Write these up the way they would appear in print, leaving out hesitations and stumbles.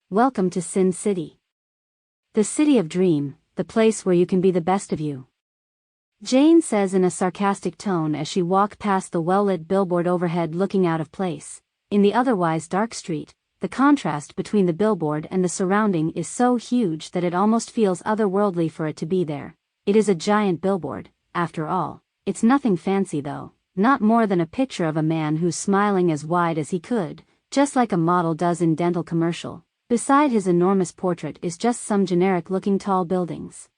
Welcome to Sin City. The city of dream, the place where you can be the best of you. Jane says in a sarcastic tone as she walks past the well-lit billboard overhead looking out of place. In the otherwise dark street, the contrast between the billboard and the surrounding is so huge that it almost feels otherworldly for it to be there. It is a giant billboard, after all. It's nothing fancy though, not more than a picture of a man who's smiling as wide as he could, just like a model does in dental commercial. Beside his enormous portrait is just some generic-looking tall buildings.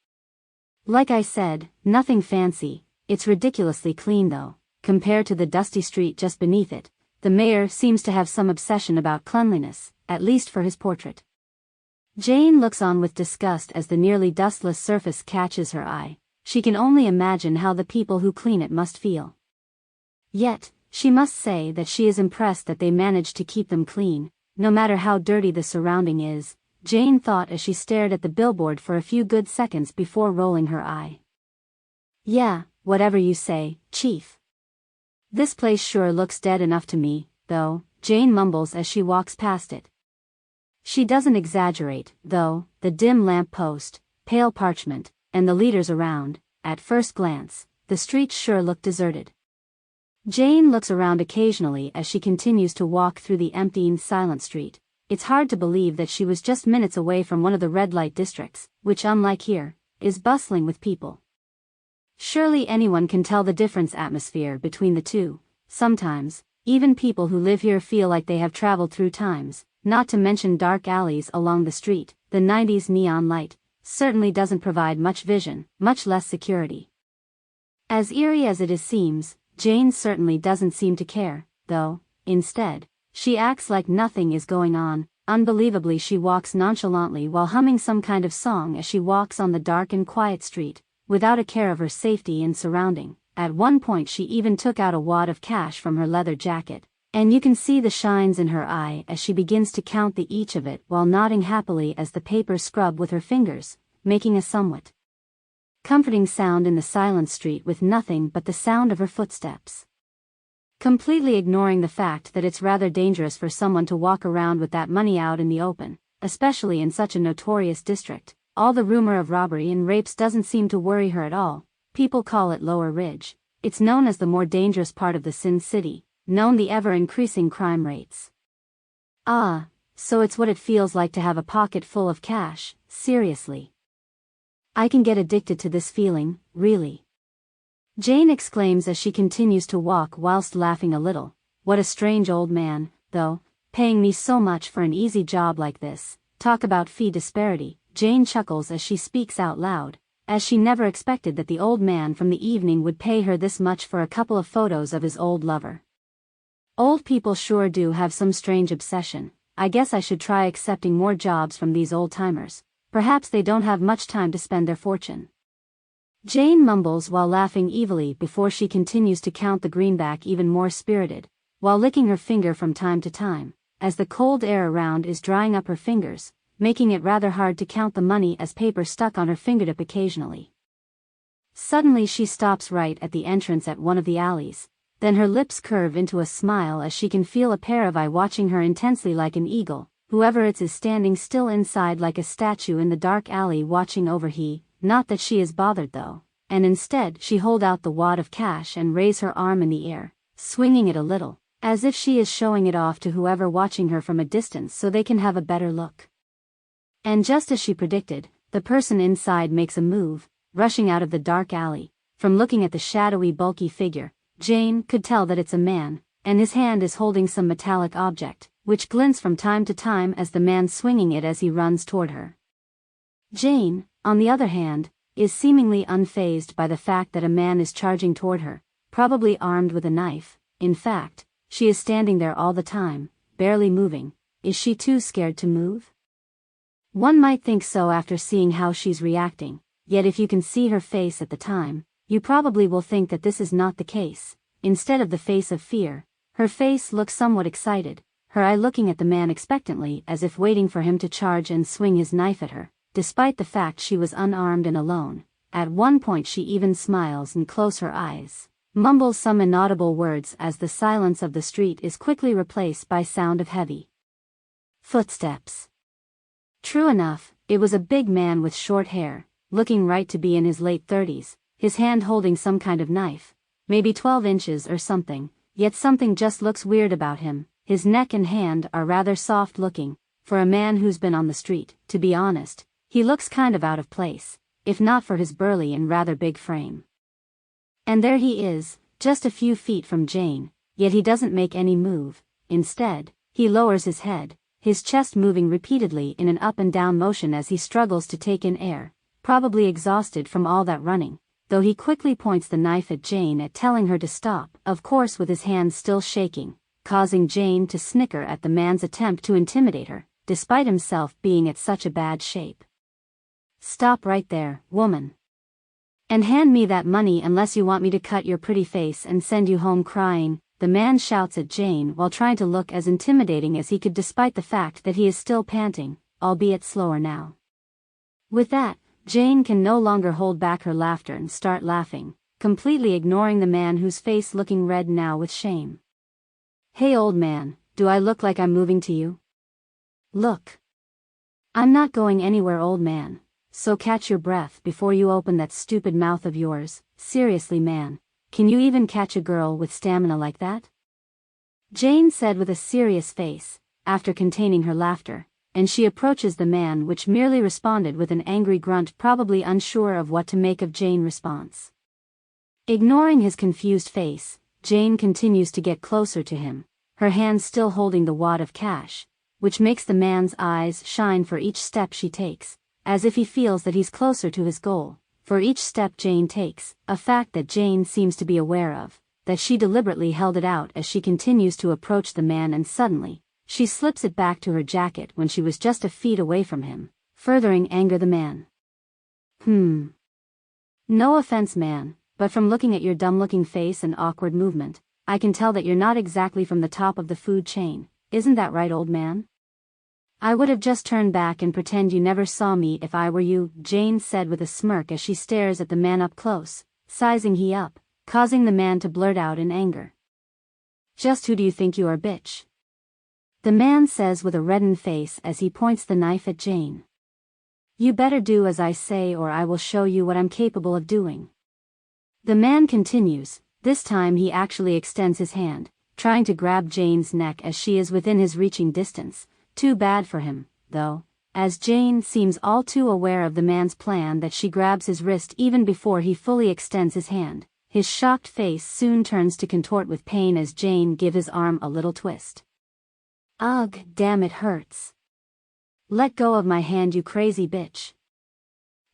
Like I said, nothing fancy. It's ridiculously clean though, compared to the dusty street just beneath it. The mayor seems to have some obsession about cleanliness, at least for his portrait. Jane looks on with disgust as the nearly dustless surface catches her eye. She can only imagine how the people who clean it must feel. Yet, she must say that she is impressed that they managed to keep them clean, no matter how dirty the surrounding is, Jane thought as she stared at the billboard for a few good seconds before rolling her eye. Yeah, whatever you say, Chief. This place sure looks dead enough to me, though, Jane mumbles as she walks past it. She doesn't exaggerate, though, the dim lamp post, pale parchment, and the leaders around. At first glance, the streets sure look deserted. Jane looks around occasionally as she continues to walk through the empty, silent street. It's hard to believe that she was just minutes away from one of the red light districts, which unlike here, is bustling with people. Surely anyone can tell the difference atmosphere between the two. Sometimes, even people who live here feel like they have traveled through times, not to mention dark alleys along the street. The 90s neon light certainly doesn't provide much vision, much less security. As eerie as it seems, Jane certainly doesn't seem to care, though. Instead, she acts like nothing is going on. Unbelievably, she walks nonchalantly while humming some kind of song as she walks on the dark and quiet street, without a care of her safety and surrounding. At one point she even took out a wad of cash from her leather jacket, and you can see the shines in her eye as she begins to count each of it while nodding happily as the papers scrub with her fingers, making a somewhat comforting sound in the silent street with nothing but the sound of her footsteps. Completely ignoring the fact that it's rather dangerous for someone to walk around with that money out in the open, especially in such a notorious district. All the rumor of robbery and rapes doesn't seem to worry her at all. People call it Lower Ridge. It's known as the more dangerous part of the Sin City, known the ever-increasing crime rates. Ah, so it's what it feels like to have a pocket full of cash, seriously. I can get addicted to this feeling, really. Jane exclaims as she continues to walk whilst laughing a little. What a strange old man, though, paying me so much for an easy job like this. Talk about fee disparity. Jane chuckles as she speaks out loud, as she never expected that the old man from the evening would pay her this much for a couple of photos of his old lover. Old people sure do have some strange obsession. I guess I should try accepting more jobs from these old-timers. Perhaps they don't have much time to spend their fortune. Jane mumbles while laughing evilly before she continues to count the greenback even more spirited, while licking her finger from time to time, as the cold air around is drying up her fingers, making it rather hard to count the money as paper stuck on her fingertip occasionally. Suddenly she stops right at the entrance at one of the alleys, then her lips curve into a smile as she can feel a pair of eyes watching her intensely like an eagle. Whoever it is standing still inside like a statue in the dark alley watching over he. Not that she is bothered though, and instead she hold out the wad of cash and raise her arm in the air, swinging it a little, as if she is showing it off to whoever watching her from a distance so they can have a better look. And just as she predicted, the person inside makes a move, rushing out of the dark alley. From looking at the shadowy bulky figure, Jane could tell that it's a man, and his hand is holding some metallic object, which glints from time to time as the man swinging it as he runs toward her. Jane, on the other hand, is seemingly unfazed by the fact that a man is charging toward her, probably armed with a knife. In fact, she is standing there all the time, barely moving. Is she too scared to move? One might think so after seeing how she's reacting, yet if you can see her face at the time, you probably will think that this is not the case. Instead of the face of fear, her face looks somewhat excited, her eye looking at the man expectantly as if waiting for him to charge and swing his knife at her, despite the fact she was unarmed and alone. At one point she even smiles and closes her eyes, mumbles some inaudible words as the silence of the street is quickly replaced by sound of heavy footsteps. True enough, it was a big man with short hair, looking right to be in his late 30s, his hand holding some kind of knife, maybe 12 inches or something, yet something just looks weird about him. His neck and hand are rather soft looking, for a man who's been on the street. To be honest, he looks kind of out of place, if not for his burly and rather big frame. And there he is, just a few feet from Jane, yet he doesn't make any move. Instead, he lowers his head, his chest moving repeatedly in an up and down motion as he struggles to take in air, probably exhausted from all that running, though he quickly points the knife at Jane, telling her to stop, of course with his hands still shaking, causing Jane to snicker at the man's attempt to intimidate her, despite himself being at such a bad shape. "Stop right there, woman. And hand me that money unless you want me to cut your pretty face and send you home crying," the man shouts at Jane while trying to look as intimidating as he could despite the fact that he is still panting, albeit slower now. With that, Jane can no longer hold back her laughter and start laughing, completely ignoring the man whose face looking red now with shame. "Hey old man, do I look like I'm moving to you?" "Look. I'm not going anywhere, old man, so catch your breath before you open that stupid mouth of yours. Seriously man, can you even catch a girl with stamina like that?" Jane said with a serious face, after containing her laughter, and she approaches the man, which merely responded with an angry grunt, probably unsure of what to make of Jane's response. Ignoring his confused face, Jane continues to get closer to him, her hand still holding the wad of cash, which makes the man's eyes shine for each step she takes, as if he feels that he's closer to his goal. For each step Jane takes, a fact that Jane seems to be aware of, that she deliberately held it out as she continues to approach the man, and suddenly, she slips it back to her jacket when she was just a feet away from him, furthering anger the man. No offense man, but from looking at your dumb-looking face and awkward movement, I can tell that you're not exactly from the top of the food chain, isn't that right old man? I would have just turned back and pretend you never saw me if I were you," Jane said with a smirk as she stares at the man up close, sizing he up, causing the man to blurt out in anger. "Just who do you think you are, bitch?" the man says with a reddened face as he points the knife at Jane. "You better do as I say or I will show you what I'm capable of doing." The man continues, this time he actually extends his hand, trying to grab Jane's neck as she is within his reaching distance. Too bad for him, though, as Jane seems all too aware of the man's plan that she grabs his wrist even before he fully extends his hand. His shocked face soon turns to contort with pain as Jane gives his arm a little twist. "Ugh, damn it hurts. Let go of my hand, you crazy bitch."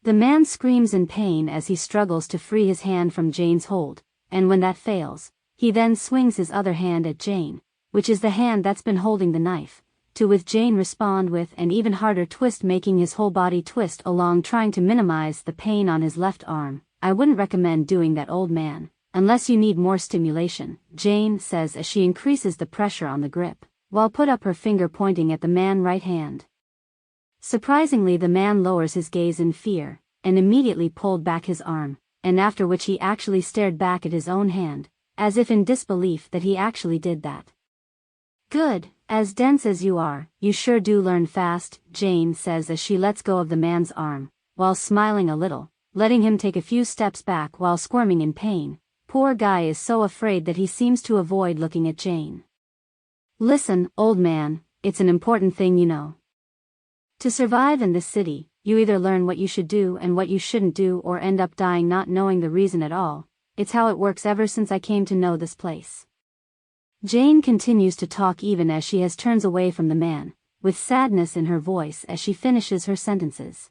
The man screams in pain as he struggles to free his hand from Jane's hold, and when that fails, he then swings his other hand at Jane, which is the hand that's been holding the knife, with Jane respond with an even harder twist, making his whole body twist along, trying to minimize the pain on his left arm. "I wouldn't recommend doing that, old man, unless you need more stimulation," Jane says as she increases the pressure on the grip, while put up her finger pointing at the man's right hand. Surprisingly, the man lowers his gaze in fear, and immediately pulled back his arm, and after which he actually stared back at his own hand, as if in disbelief that he actually did that. "Good, as dense as you are, you sure do learn fast," Jane says as she lets go of the man's arm, while smiling a little, letting him take a few steps back while squirming in pain. Poor guy is so afraid that he seems to avoid looking at Jane. "Listen, old man, it's an important thing you know. To survive in this city, you either learn what you should do and what you shouldn't do or end up dying not knowing the reason at all. It's how it works ever since I came to know this place." Jane continues to talk even as she turns away from the man, with sadness in her voice as she finishes her sentences.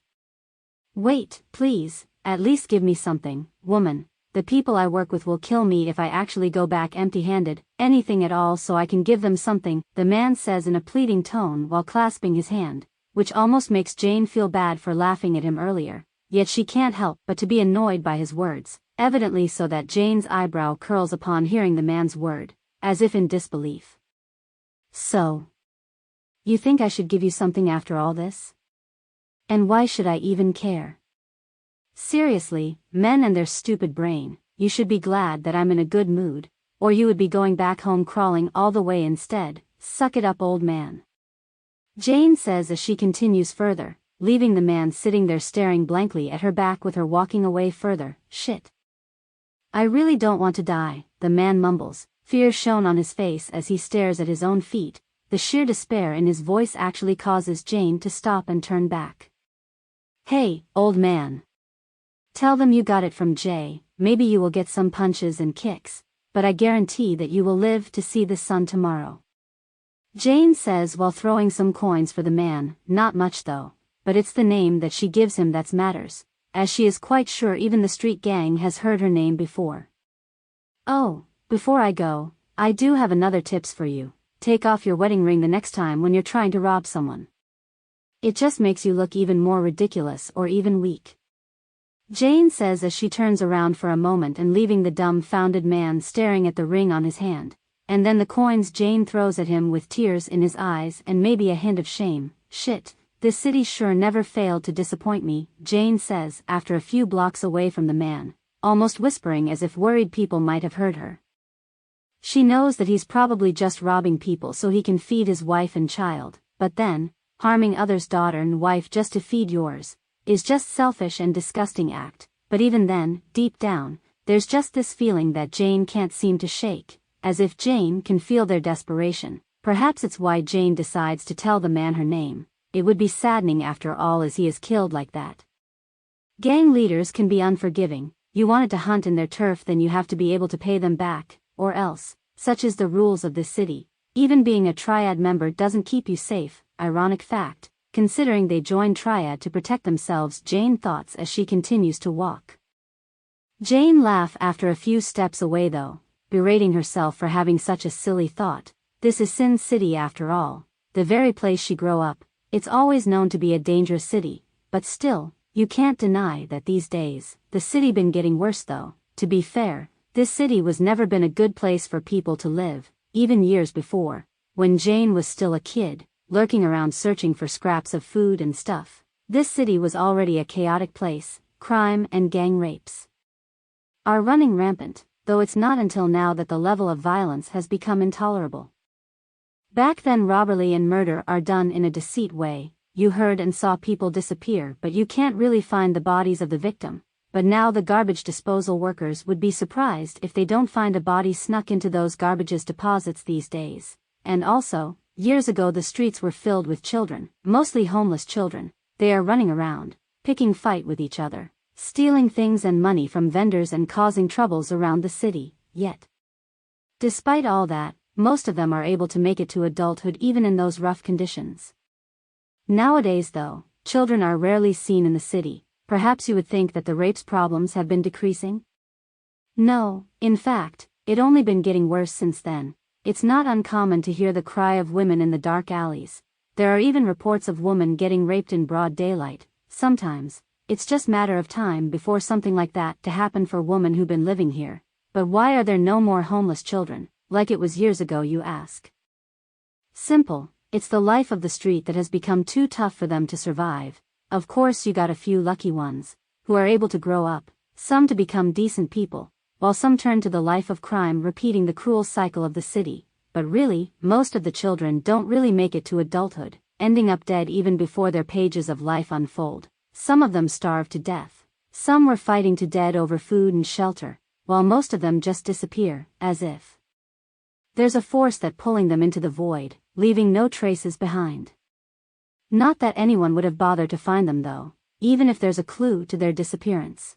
"Wait, please, at least give me something, woman. The people I work with will kill me if I actually go back empty-handed, anything at all so I can give them something," the man says in a pleading tone while clasping his hand, which almost makes Jane feel bad for laughing at him earlier, yet she can't help but to be annoyed by his words, evidently so that Jane's eyebrow curls upon hearing the man's word, as if in disbelief. "So, you think I should give you something after all this? And why should I even care? Seriously, men and their stupid brain, you should be glad that I'm in a good mood, or you would be going back home crawling all the way instead. Suck it up, old man." Jane says as she continues further, leaving the man sitting there staring blankly at her back with her walking away further. Shit. I really don't want to die, the man mumbles, fear shown on his face as he stares at his own feet. The sheer despair in his voice actually causes Jane to stop and turn back. Hey, old man. Tell them you got it from Jay, maybe you will get some punches and kicks, but I guarantee that you will live to see the sun tomorrow. Jane says while throwing some coins for the man, not much though, but it's the name that she gives him that matters, as she is quite sure even the street gang has heard her name before. Oh, before I go, I do have another tips for you. Take off your wedding ring the next time when you're trying to rob someone. It just makes you look even more ridiculous or even weak. Jane says as she turns around for a moment and leaving the dumbfounded man staring at the ring on his hand, and then the coins Jane throws at him with tears in his eyes and maybe a hint of shame. Shit, this city sure never failed to disappoint me, Jane says after a few blocks away from the man, almost whispering as if worried people might have heard her. She knows that he's probably just robbing people so he can feed his wife and child, but then, harming others' daughter and wife just to feed yours, is just selfish and disgusting act, but even then, deep down, there's just this feeling that Jane can't seem to shake, as if Jane can feel their desperation. Perhaps it's why Jane decides to tell the man her name. It would be saddening after all as he is killed like that. Gang leaders can be unforgiving. You wanted to hunt in their turf, then you have to be able to pay them back. Or else, such is the rules of this city, even being a Triad member doesn't keep you safe. Ironic fact, considering they joined Triad to protect themselves, Jane thoughts as she continues to walk. Jane laughs after a few steps away though, berating herself for having such a silly thought. This is Sin City after all, the very place she grew up. It's always known to be a dangerous city, but still, you can't deny that these days, the city been getting worse though. To be fair, this city was never been a good place for people to live, even years before, when Jane was still a kid, lurking around searching for scraps of food and stuff. This city was already a chaotic place, crime and gang rapes are running rampant, though it's not until now that the level of violence has become intolerable. Back then robbery and murder are done in a deceit way. You heard and saw people disappear but you can't really find the bodies of the victim. But now the garbage disposal workers would be surprised if they don't find a body snuck into those garbages deposits these days. And also, years ago the streets were filled with children, mostly homeless children. They are running around, picking fight with each other, stealing things and money from vendors and causing troubles around the city. Yet, despite all that, most of them are able to make it to adulthood even in those rough conditions. Nowadays though, children are rarely seen in the city. Perhaps you would think that the rapes problems have been decreasing? No, in fact, it only been getting worse since then. It's not uncommon to hear the cry of women in the dark alleys. There are even reports of women getting raped in broad daylight. Sometimes, it's just matter of time before something like that to happen for women who've been living here. But why are there no more homeless children, like it was years ago, you ask? Simple, it's the life of the street that has become too tough for them to survive. Of course you got a few lucky ones, who are able to grow up, some to become decent people, while some turn to the life of crime, repeating the cruel cycle of the city. But really, most of the children don't really make it to adulthood, ending up dead even before their pages of life unfold. Some of them starve to death. Some were fighting to death over food and shelter, while most of them just disappear, as if there's a force that pulling them into the void, leaving no traces behind. Not that anyone would have bothered to find them though, even if there's a clue to their disappearance.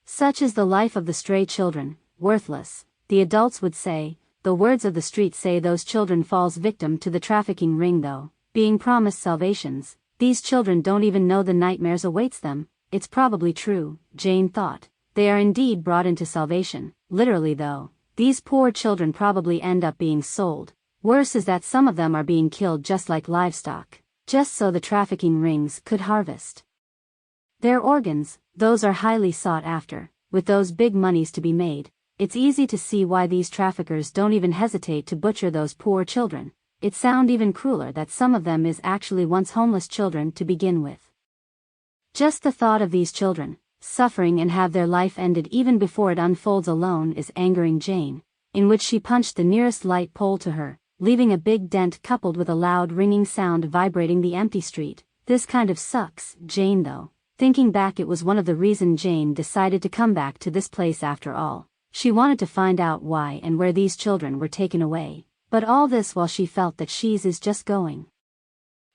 Such is the life of the stray children, worthless, the adults would say. The words of the street say those children falls victim to the trafficking ring though, being promised salvations. These children don't even know the nightmares awaits them. It's probably true, Jane thought. They are indeed brought into salvation, literally though. These poor children probably end up being sold. Worse is that some of them are being killed just like livestock, just so the trafficking rings could harvest their organs. Those are highly sought after. With those big monies to be made, it's easy to see why these traffickers don't even hesitate to butcher those poor children. It sounds even crueler that some of them is actually once homeless children to begin with. Just the thought of these children suffering and have their life ended even before it unfolds alone is angering Jane, in which she punched the nearest light pole to her, leaving a big dent coupled with a loud ringing sound vibrating the empty street. This kind of sucks, Jane though. Thinking back, it was one of the reasons Jane decided to come back to this place after all. She wanted to find out why and where these children were taken away. But all this while she felt that she's is just going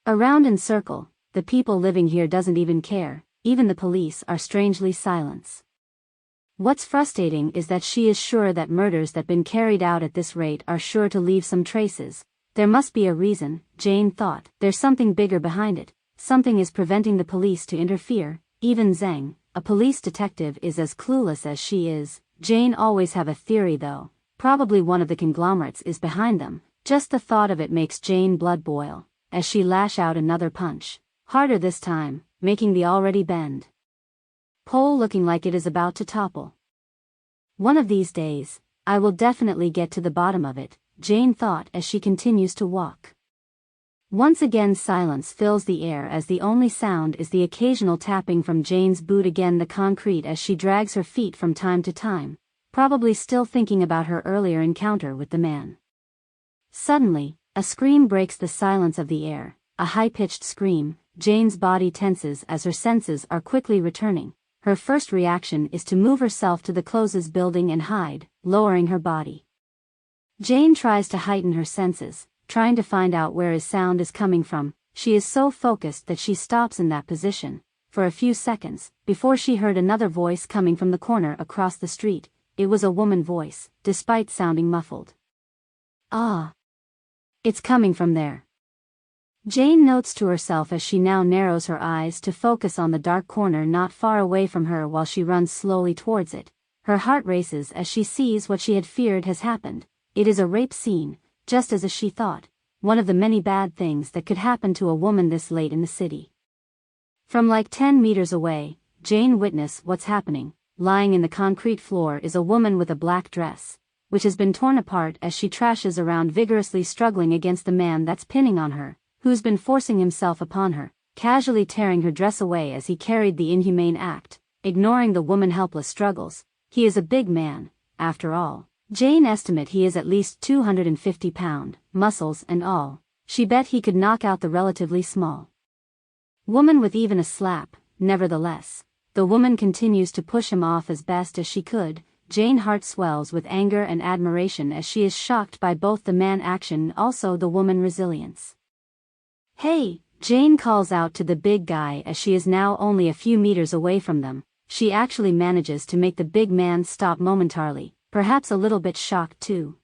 around in circle. The people living here doesn't even care, even the police are strangely silent. What's frustrating is that she is sure that murders that been carried out at this rate are sure to leave some traces. There must be a reason, Jane thought. There's something bigger behind it. Something is preventing the police to interfere. Even Zhang, a police detective, is as clueless as she is. Jane always have a theory though. Probably one of the conglomerates is behind them. Just the thought of it makes Jane blood boil, as she lash out another punch. Harder this time, making the already bend pole looking like it is about to topple. One of these days, I will definitely get to the bottom of it, Jane thought as she continues to walk. Once again silence fills the air as the only sound is the occasional tapping from Jane's boot against the concrete as she drags her feet from time to time, probably still thinking about her earlier encounter with the man. Suddenly, a scream breaks the silence of the air, a high-pitched scream. Jane's body tenses as her senses are quickly returning. Her first reaction is to move herself to the closest building and hide, lowering her body. Jane tries to heighten her senses, trying to find out where his sound is coming from. She is so focused that she stops in that position for a few seconds before she heard another voice coming from the corner across the street. It was a woman voice, despite sounding muffled. Ah! It's coming from there. Jane notes to herself as she now narrows her eyes to focus on the dark corner not far away from her while she runs slowly towards it. Her heart races as she sees what she had feared has happened. It is a rape scene, just as she thought, one of the many bad things that could happen to a woman this late in the city. From like 10 meters away, Jane witnesses what's happening. Lying in the concrete floor is a woman with a black dress, which has been torn apart as she trashes around vigorously struggling against the man that's pinning on her, who's been forcing himself upon her, casually tearing her dress away as he carried the inhumane act, ignoring the woman's helpless struggles. He is a big man, after all. Jane estimate he is at least 250 pounds, muscles and all. She bet he could knock out the relatively small woman with even a slap. Nevertheless, the woman continues to push him off as best as she could. Jane's heart swells with anger and admiration as she is shocked by both the man's action and also the woman's resilience. Hey, Jane calls out to the big guy as she is now only a few meters away from them. She actually manages to make the big man stop momentarily, perhaps a little bit shocked too.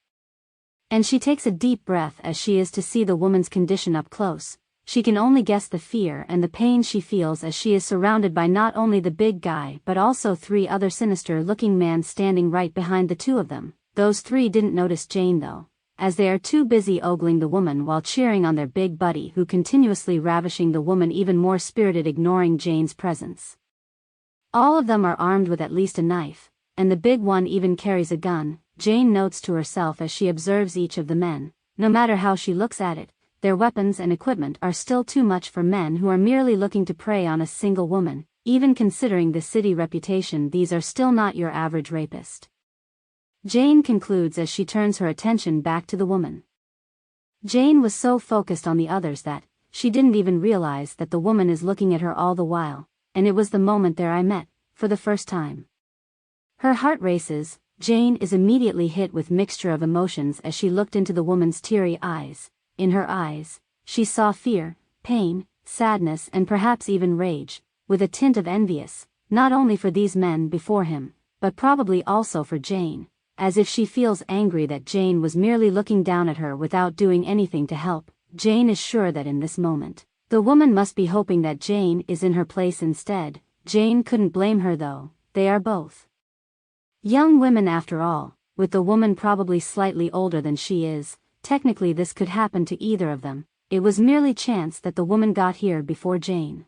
And she takes a deep breath as she is to see the woman's condition up close. She can only guess the fear and the pain she feels as she is surrounded by not only the big guy but also 3 other sinister-looking men standing right behind the 2 of them. Those 3 didn't notice Jane though, as they are too busy ogling the woman while cheering on their big buddy who continuously ravishing the woman even more spirited, ignoring Jane's presence. All of them are armed with at least a knife, and the big one even carries a gun. Jane notes to herself as she observes each of the men. No matter how she looks at it, their weapons and equipment are still too much for men who are merely looking to prey on a single woman. Even considering the city reputation, these are still not your average rapist. Jane concludes as she turns her attention back to the woman. Jane was so focused on the others that she didn't even realize that the woman is looking at her all the while, and it was the moment there I met, for the first time. Her heart races. Jane is immediately hit with mixture of emotions as she looked into the woman's teary eyes. In her eyes, she saw fear, pain, sadness and perhaps even rage, with a tint of envious, not only for these men before him, but probably also for Jane, as if she feels angry that Jane was merely looking down at her without doing anything to help. Jane is sure that in this moment, the woman must be hoping that Jane is in her place instead. Jane couldn't blame her though, they are both young women after all, with the woman probably slightly older than she is. Technically this could happen to either of them. It was merely chance that the woman got here before Jane.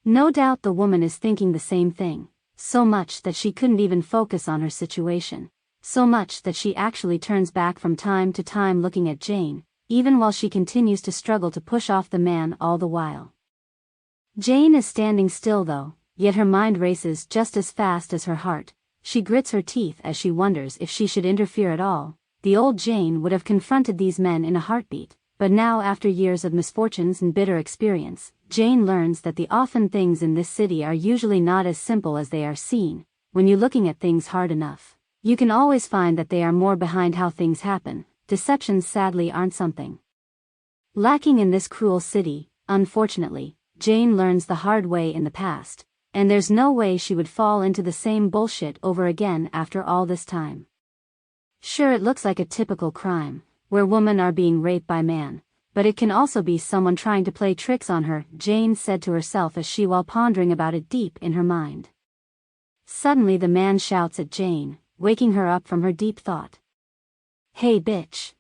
No doubt the woman is thinking the same thing, so much that she couldn't even focus on her situation, so much that she actually turns back from time to time looking at Jane, even while she continues to struggle to push off the man all the while. Jane is standing still though, yet her mind races just as fast as her heart. She grits her teeth as she wonders if she should interfere at all. the old Jane would have confronted these men in a heartbeat, but now after years of misfortunes and bitter experience, Jane learns that the often things in this city are usually not as simple as they are seen. When you're looking at things hard enough, you can always find that they are more behind how things happen. Deceptions sadly aren't something lacking in this cruel city. Unfortunately, Jane learns the hard way in the past, and there's no way she would fall into the same bullshit over again after all this time. Sure, it looks like a typical crime, where women are being raped by man, but it can also be someone trying to play tricks on her, Jane said to herself as she while pondering about it deep in her mind. Suddenly the man shouts at Jane, waking her up from her deep thought. Hey bitch!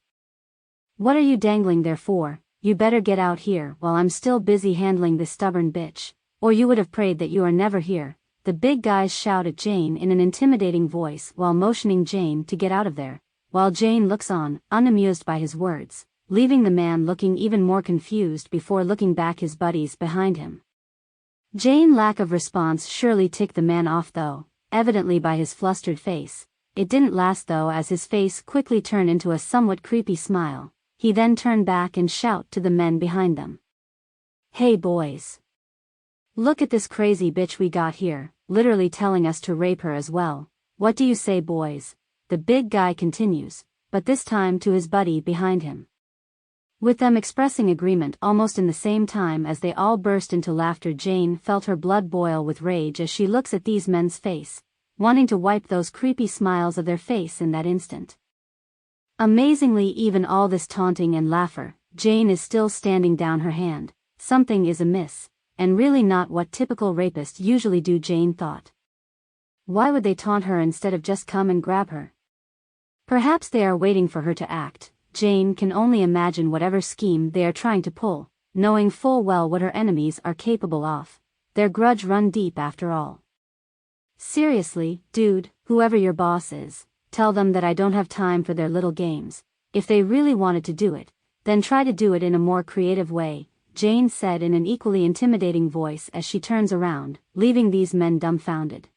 What are you dangling there for? You better get out here while I'm still busy handling this stubborn bitch, or you would have prayed that you are never here. The big guys shout at Jane in an intimidating voice while motioning Jane to get out of there, while Jane looks on, unamused by his words, leaving the man looking even more confused before looking back his buddies behind him. Jane's lack of response surely ticked the man off though, evidently by his flustered face. It didn't last though, as his face quickly turned into a somewhat creepy smile. He then turned back and shouted to the men behind them. Hey boys! Look at this crazy bitch we got here, literally telling us to rape her as well. What do you say, boys? The big guy continues, but this time to his buddy behind him. With them expressing agreement almost in the same time as they all burst into laughter, Jane felt her blood boil with rage as she looks at these men's face, wanting to wipe those creepy smiles of their face in that instant. Amazingly, even all this taunting and laughter, Jane is still standing down her hand. Something is amiss, and really not what typical rapists usually do, Jane thought. Why would they taunt her instead of just come and grab her? Perhaps they are waiting for her to act. Jane can only imagine whatever scheme they are trying to pull, knowing full well what her enemies are capable of. Their grudge run deep after all. Seriously, dude, whoever your boss is, tell them that I don't have time for their little games. If they really wanted to do it, then try to do it in a more creative way, Jane said in an equally intimidating voice as she turns around, leaving these men dumbfounded.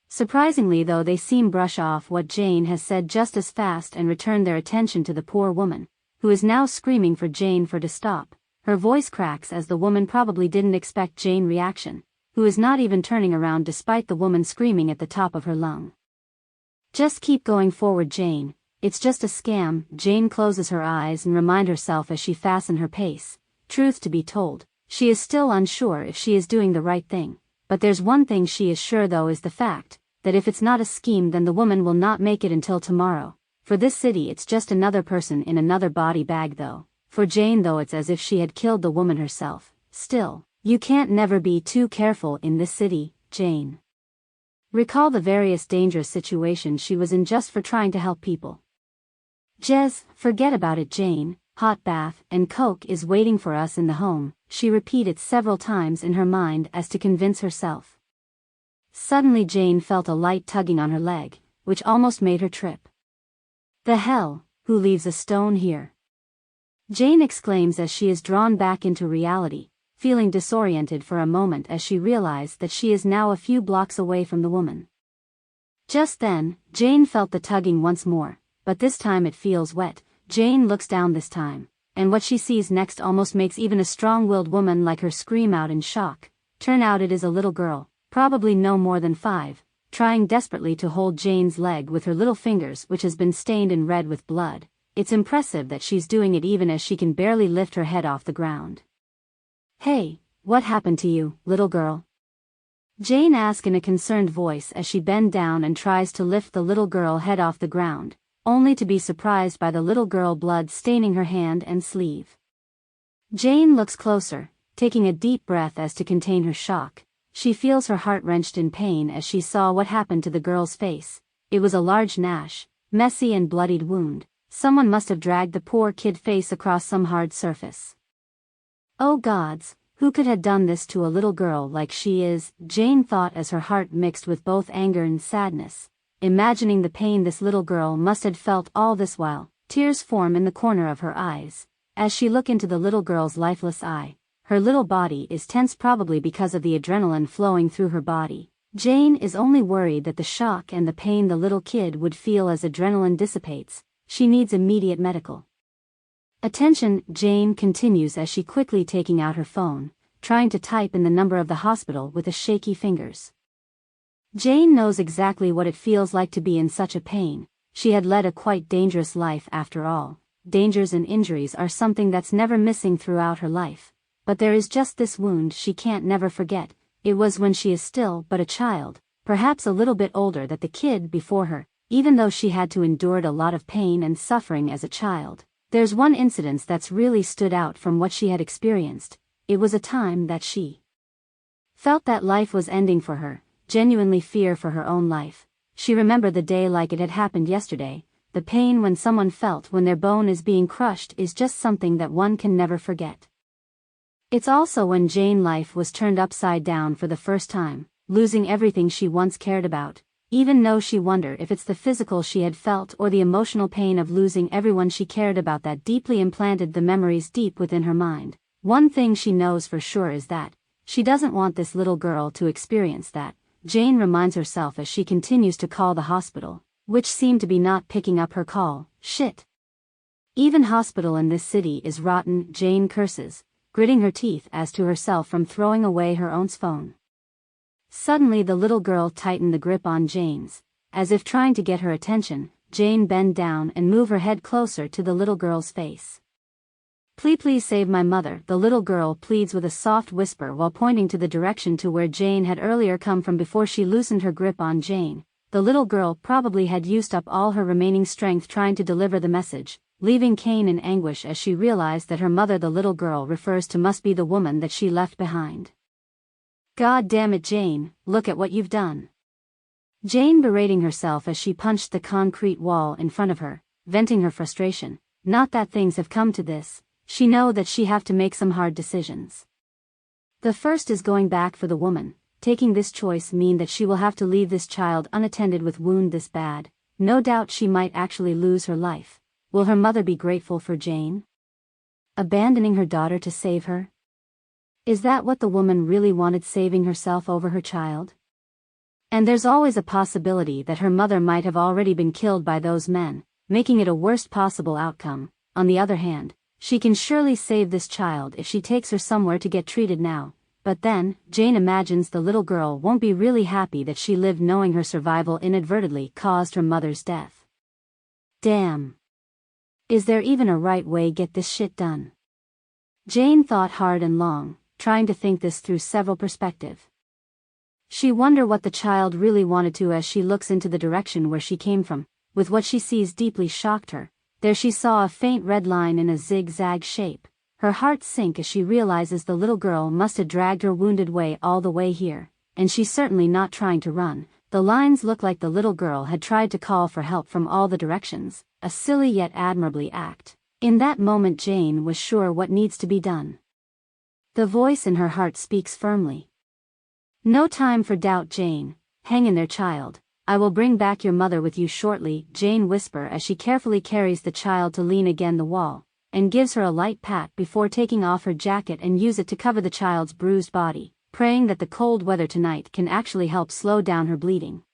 Surprisingly though, they seem brush off what Jane has said just as fast and return their attention to the poor woman, who is now screaming for Jane to stop. Her voice cracks as the woman probably didn't expect Jane's reaction, who is not even turning around despite the woman screaming at the top of her lung. Just keep going forward, Jane. It's just a scam. Jane closes her eyes and reminds herself as she fastens her pace. Truth to be told, she is still unsure if she is doing the right thing, but there's one thing she is sure though, is the fact that if it's not a scheme, then the woman will not make it until tomorrow. For this city it's just another person in another body bag though. For Jane though, it's as if she had killed the woman herself. Still, you can't never be too careful in this city, Jane. Recall the various dangerous situations she was in just for trying to help people. Jez, forget about it, Jane. Hot bath and Coke is waiting for us in the home, she repeated several times in her mind as to convince herself. Suddenly Jane felt a light tugging on her leg, which almost made her trip. The hell, who leaves a stone here? Jane exclaims as she is drawn back into reality, feeling disoriented for a moment as she realized that she is now a few blocks away from the woman. Just then, Jane felt the tugging once more, but this time it feels wet. Jane looks down this time, and what she sees next almost makes even a strong-willed woman like her scream out in shock. Turn out it is a little girl, probably no more than 5, trying desperately to hold Jane's leg with her little fingers, which has been stained and red with blood. It's impressive that she's doing it even as she can barely lift her head off the ground. Hey, what happened to you, little girl? Jane asks in a concerned voice as she bends down and tries to lift the little girl head off the ground, only to be surprised by the little girl blood staining her hand and sleeve. Jane looks closer, taking a deep breath as to contain her shock. She feels her heart wrenched in pain as she saw what happened to the girl's face. It was a large gash, messy and bloodied wound. Someone must have dragged the poor kid face across some hard surface. Oh gods, who could have done this to a little girl like she is? Jane thought as her heart mixed with both anger and sadness, imagining the pain this little girl must have felt all this while. Tears form in the corner of her eyes as she looked into the little girl's lifeless eye. Her little body is tense, probably because of the adrenaline flowing through her body. Jane is only worried that the shock and the pain the little kid would feel as adrenaline dissipates, She needs immediate medical attention. Jane continues as she quickly taking out her phone, trying to type in the number of the hospital with the shaky fingers. Jane knows exactly what it feels like to be in such a pain. She had led a quite dangerous life after all. Dangers and injuries are something that's never missing throughout her life. But there is just this wound she can't never forget. It was when she is still but a child, perhaps a little bit older than the kid before her, even though she had to endure a lot of pain and suffering as a child. There's one incident that's really stood out from what she had experienced. It was a time that she felt that life was ending for her, genuinely fear for her own life. She remembered the day like it had happened yesterday. The pain when someone felt when their bone is being crushed is just something that one can never forget. It's also when Jane's life was turned upside down for the first time, losing everything she once cared about, even though she wondered if it's the physical she had felt or the emotional pain of losing everyone she cared about that deeply implanted the memories deep within her mind. One thing she knows for sure is that she doesn't want this little girl to experience that. Jane reminds herself as she continues to call the hospital, which seemed to be not picking up her call. Shit. Even hospital in this city is rotten, Jane curses, gritting her teeth as to herself from throwing away her own phone. Suddenly the little girl tightened the grip on Jane's, as if trying to get her attention. Jane bent down and moved her head closer to the little girl's face. Please save my mother," the little girl pleads with a soft whisper while pointing to the direction to where Jane had earlier come from before she loosened her grip on Jane. The little girl probably had used up all her remaining strength trying to deliver the message, leaving Cain in anguish as she realized that her mother the little girl refers to must be the woman that she left behind. "God damn it, Jane, look at what you've done." Jane berating herself as she punched the concrete wall in front of her, venting her frustration. Not that things have come to this. She know that she have to make some hard decisions. The first is going back for the woman. Taking this choice mean that she will have to leave this child unattended with wound this bad. No doubt she might actually lose her life. Will her mother be grateful for Jane abandoning her daughter to save her? Is that what the woman really wanted, saving herself over her child? And there's always a possibility that her mother might have already been killed by those men, making it a worst possible outcome. On the other hand, she can surely save this child if she takes her somewhere to get treated now. But then, Jane imagines the little girl won't be really happy that she lived knowing her survival inadvertently caused her mother's death. Damn. Is there even a right way get this shit done? Jane thought hard and long, trying to think this through several perspectives. She wondered what the child really wanted to as she looks into the direction where she came from. With what she sees deeply shocked her. There she saw a faint red line in a zigzag shape. Her heart sank as she realizes the little girl must have dragged her wounded way all the way here, and she's certainly not trying to run. The lines look like the little girl had tried to call for help from all the directions, a silly yet admirably act. In that moment Jane was sure what needs to be done. The voice in her heart speaks firmly. "No time for doubt, Jane. Hang in there, child. I will bring back your mother with you shortly," Jane whisper as she carefully carries the child to lean against the wall, and gives her a light pat before taking off her jacket and use it to cover the child's bruised body, praying that the cold weather tonight can actually help slow down her bleeding.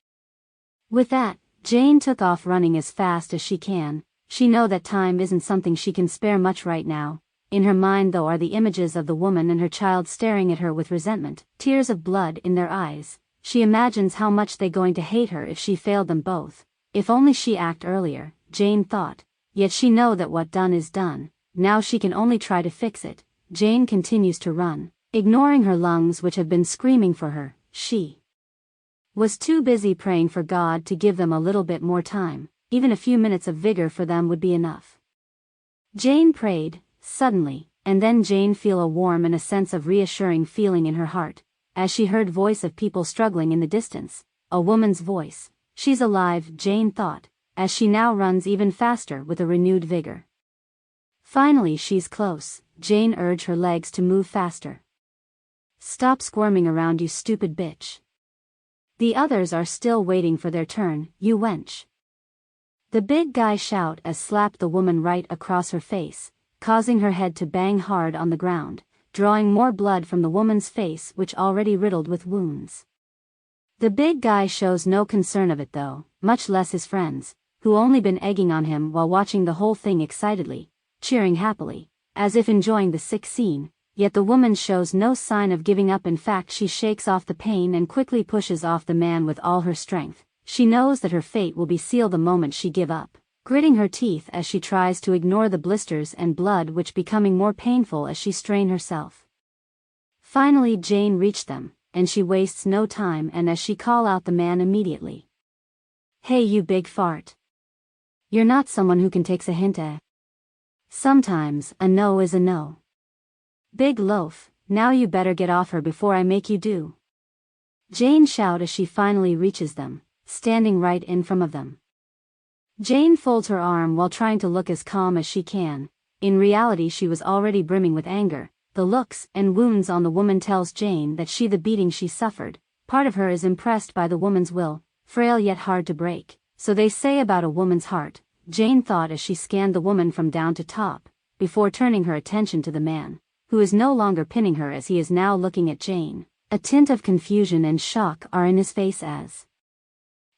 With that, Jane took off running as fast as she can. She knows that time isn't something she can spare much right now. In her mind though are the images of the woman and her child staring at her with resentment, tears of blood in their eyes. She imagines how much they're going to hate her if she failed them both. If only she act earlier, Jane thought. Yet she know that what done is done. Now she can only try to fix it. Jane continues to run, ignoring her lungs which have been screaming for her. She was too busy praying for God to give them a little bit more time. Even a few minutes of vigor for them would be enough. Jane prayed, suddenly, and then Jane feel a warm and a sense of reassuring feeling in her heart. As she heard voice of people struggling in the distance, a woman's voice. She's alive, Jane thought, as she now runs even faster with a renewed vigor. Finally she's close, Jane urged her legs to move faster. "Stop squirming around, you stupid bitch. The others are still waiting for their turn, you wench." The big guy shout as slapped the woman right across her face, causing her head to bang hard on the ground, drawing more blood from the woman's face which already riddled with wounds. The big guy shows no concern of it though, much less his friends. who only been egging on him while watching the whole thing excitedly, cheering happily, as if enjoying the sick scene, yet the woman shows no sign of giving up. In fact, she shakes off the pain and quickly pushes off the man with all her strength. She knows that her fate will be sealed the moment she give up, gritting her teeth as she tries to ignore the blisters and blood which becoming more painful as she strain herself. Finally Jane reached them, and she wastes no time and as she call out the man immediately. "Hey you big fart. You're not someone who can takes a hint eh? Sometimes a no is a no. Big loaf, now you better get off her before I make you do." Jane shout as she finally reaches them, standing right in front of them. Jane folds her arm while trying to look as calm as she can. In reality she was already brimming with anger. The looks and wounds on the woman tells Jane that the beating she suffered, part of her is impressed by the woman's will, frail yet hard to break. So they say about a woman's heart, Jane thought as she scanned the woman from down to top, before turning her attention to the man, who is no longer pinning her as he is now looking at Jane. A tint of confusion and shock are in his face as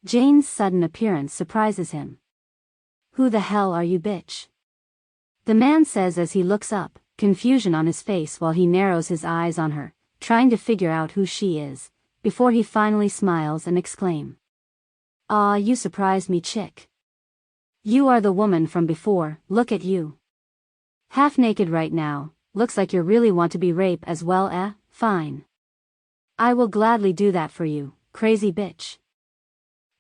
Jane's sudden appearance surprises him. "Who the hell are you bitch?" the man says as he looks up, confusion on his face while he narrows his eyes on her, trying to figure out who she is, before he finally smiles and exclaims, "Aw, you surprised me, chick. You are the woman from before, look at you. Half naked right now, looks like you really want to be raped as well eh? Fine. I will gladly do that for you, crazy bitch."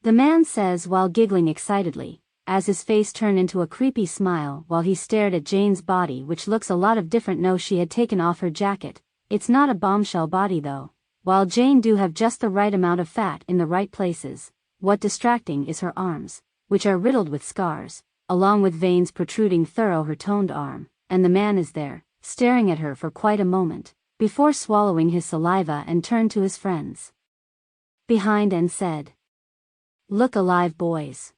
the man says while giggling excitedly, as his face turned into a creepy smile while he stared at Jane's body which looks a lot of different. No, she had taken off her jacket, it's not a bombshell body though, while Jane do have just the right amount of fat in the right places. What distracting is her arms, which are riddled with scars, along with veins protruding through her toned arm, and the man is there, staring at her for quite a moment, before swallowing his saliva and turned to his friends behind and said, "Look alive boys.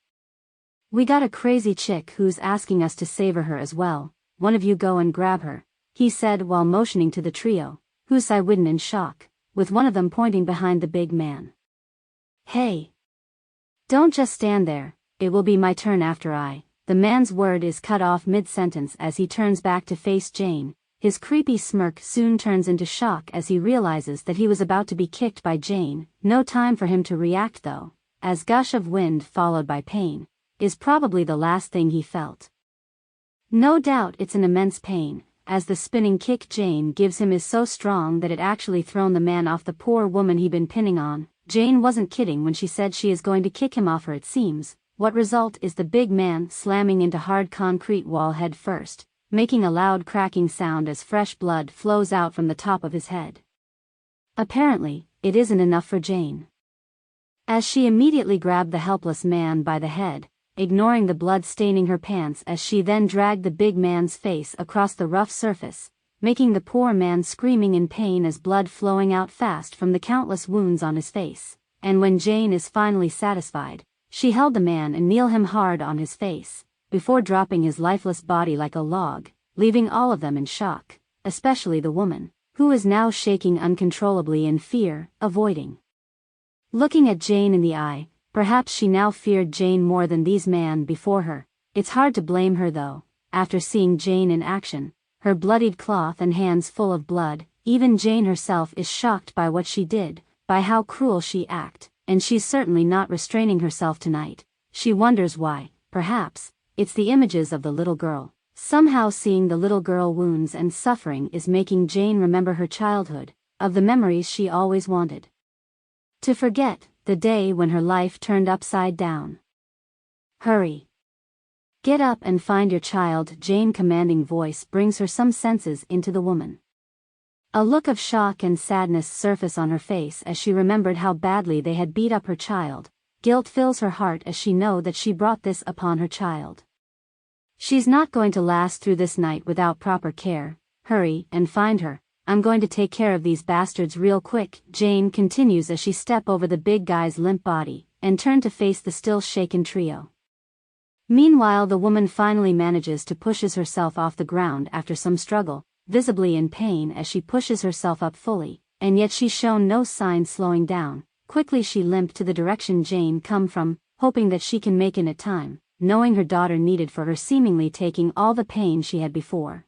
We got a crazy chick who's asking us to savor her as well, one of you go and grab her," he said while motioning to the trio, who sighed in shock, with one of them pointing behind the big man. "Hey! Don't just stand there, it will be my turn after I." The man's word is cut off mid-sentence as he turns back to face Jane. His creepy smirk soon turns into shock as he realizes that he was about to be kicked by Jane. No time for him to react though, as gush of wind followed by pain is probably the last thing he felt. No doubt it's an immense pain, as the spinning kick Jane gives him is so strong that it actually thrown the man off the poor woman he'd been pinning on. Jane wasn't kidding when she said she is going to kick him off her. It seems, what result is the big man slamming into hard concrete wall head first, making a loud cracking sound as fresh blood flows out from the top of his head. Apparently, it isn't enough for Jane, as she immediately grabbed the helpless man by the head, ignoring the blood staining her pants as she then dragged the big man's face across the rough surface, making the poor man screaming in pain as blood flowing out fast from the countless wounds on his face. And when Jane is finally satisfied, she held the man and kneeled him hard on his face, before dropping his lifeless body like a log, leaving all of them in shock, especially the woman, who is now shaking uncontrollably in fear, avoiding looking at Jane in the eye. Perhaps she now feared Jane more than these men before her. It's hard to blame her though, after seeing Jane in action, her bloodied cloth and hands full of blood. Even Jane herself is shocked by what she did, by how cruel she acted, and she's certainly not restraining herself tonight. She wonders why. Perhaps it's the images of the little girl. Somehow seeing the little girl wounds and suffering is making Jane remember her childhood, of the memories she always wanted to forget, the day when her life turned upside down. "Hurry! Get up and find your child." Jane's commanding voice brings her some senses into the woman. A look of shock and sadness surface on her face as she remembered how badly they had beat up her child. Guilt fills her heart as she knows that she brought this upon her child. She's not going to last through this night without proper care. Hurry and find her. I'm going to take care of these bastards real quick, Jane continues as she stepped over the big guy's limp body, and turned to face the still shaken trio. Meanwhile the woman finally manages to pushes herself off the ground after some struggle, visibly in pain as she pushes herself up fully, and yet she's shown no sign slowing down. Quickly she limped to the direction Jane come from, hoping that she can make in at time. knowing her daughter needed for her, seemingly taking all the pain she had before.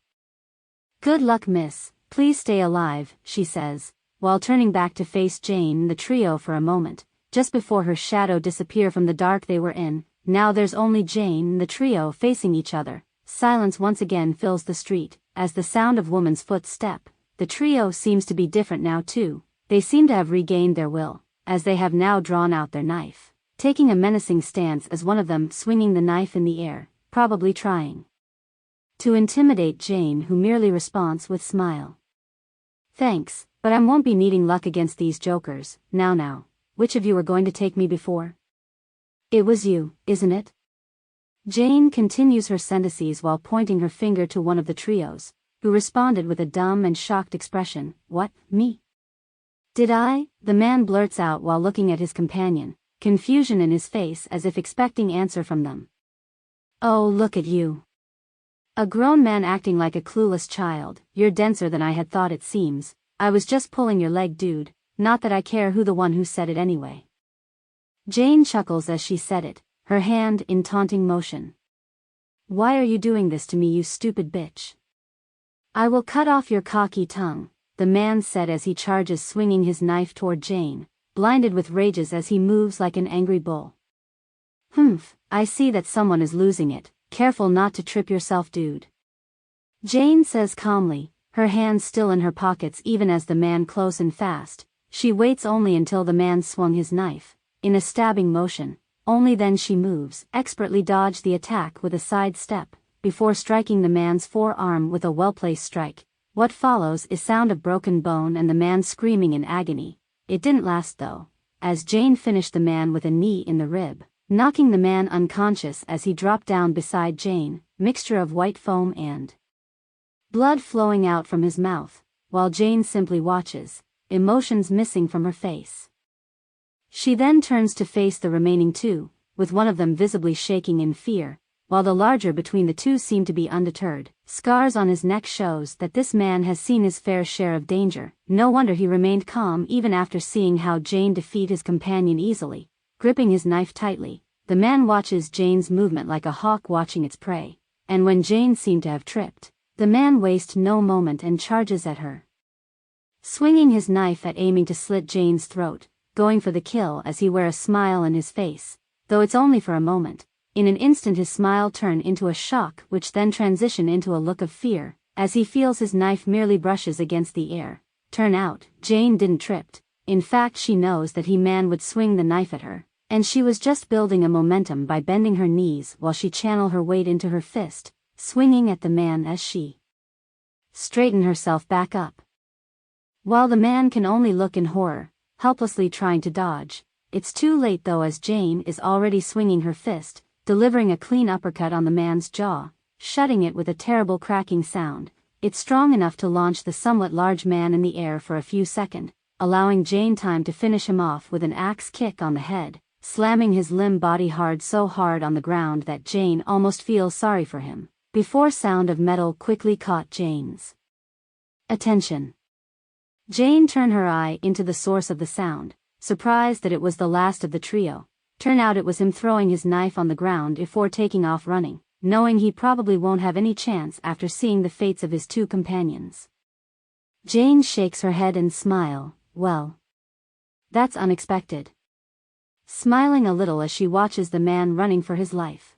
"Good luck, miss, please stay alive," she says, while turning back to face Jane and the trio for a moment, just before her shadow disappeared from the dark they were in. Now there's only Jane and the trio facing each other. Silence once again fills the street, as the sound of woman's footstep. The trio seems to be different now too. They seem to have regained their will, as they have now drawn out their knife, taking a menacing stance, as one of them swinging the knife in the air, probably trying to intimidate Jane, who merely responds with smile. "Thanks, but I won't be needing luck against these jokers. Now, which of you are going to take me before?" "It was you, isn't it?" Jane continues her sentences while pointing her finger to one of the trios, who responded with a dumb and shocked expression. "What, me? Did I?" the man blurts out while looking at his companion, confusion in his face as if expecting answer from them. "Oh, look at you. A grown man acting like a clueless child. You're denser than I had thought, it seems. I was just pulling your leg, dude, not that I care who the one who said it anyway." Jane chuckles as she said it, her hand in taunting motion. "Why are you doing this to me, you stupid bitch? I will cut off your cocky tongue," the man said as he charges, swinging his knife toward Jane, blinded with rages as he moves like an angry bull. "Humph, I see that someone is losing it. Careful not to trip yourself, dude," Jane says calmly, her hands still in her pockets even as the man close and fast. She waits only until the man swung his knife, in a stabbing motion. Only then she moves, expertly dodge the attack with a side step, before striking the man's forearm with a well-placed strike. What follows is sound of broken bone and the man screaming in agony. It didn't last though, as Jane finished the man with a knee in the rib, knocking the man unconscious as he dropped down beside Jane, mixture of white foam and blood flowing out from his mouth, while Jane simply watches, emotions missing from her face. She then turns to face the remaining two, with one of them visibly shaking in fear, while the larger between the two seem to be undeterred. Scars on his neck shows that this man has seen his fair share of danger. No wonder he remained calm even after seeing how Jane defeat his companion easily. Gripping his knife tightly, the man watches Jane's movement like a hawk watching its prey, and when Jane seemed to have tripped, the man wastes no moment and charges at her, swinging his knife at aiming to slit Jane's throat, going for the kill as he wears a smile on his face, though it's only for a moment. In an instant his smile turns into a shock, which then transitions into a look of fear, as he feels his knife merely brushes against the air. Turn out, Jane didn't trip. In fact, she knows that he man would swing the knife at her, and she was just building a momentum by bending her knees while she channeled her weight into her fist, swinging at the man as she straightened herself back up. While the man can only look in horror, helplessly trying to dodge. It's too late though, as Jane is already swinging her fist, delivering a clean uppercut on the man's jaw, shutting it with a terrible cracking sound. It's strong enough to launch the somewhat large man in the air for a few seconds, allowing Jane time to finish him off with an axe kick on the head, slamming his limb body so hard on the ground that Jane almost feels sorry for him, before sound of metal quickly caught Jane's attention. Jane turned her eye into the source of the sound, surprised that it was the last of the trio. Turn out it was him throwing his knife on the ground before taking off running, knowing he probably won't have any chance after seeing the fates of his two companions. Jane shakes her head and smiles. "Well, that's unexpected," smiling a little as she watches the man running for his life.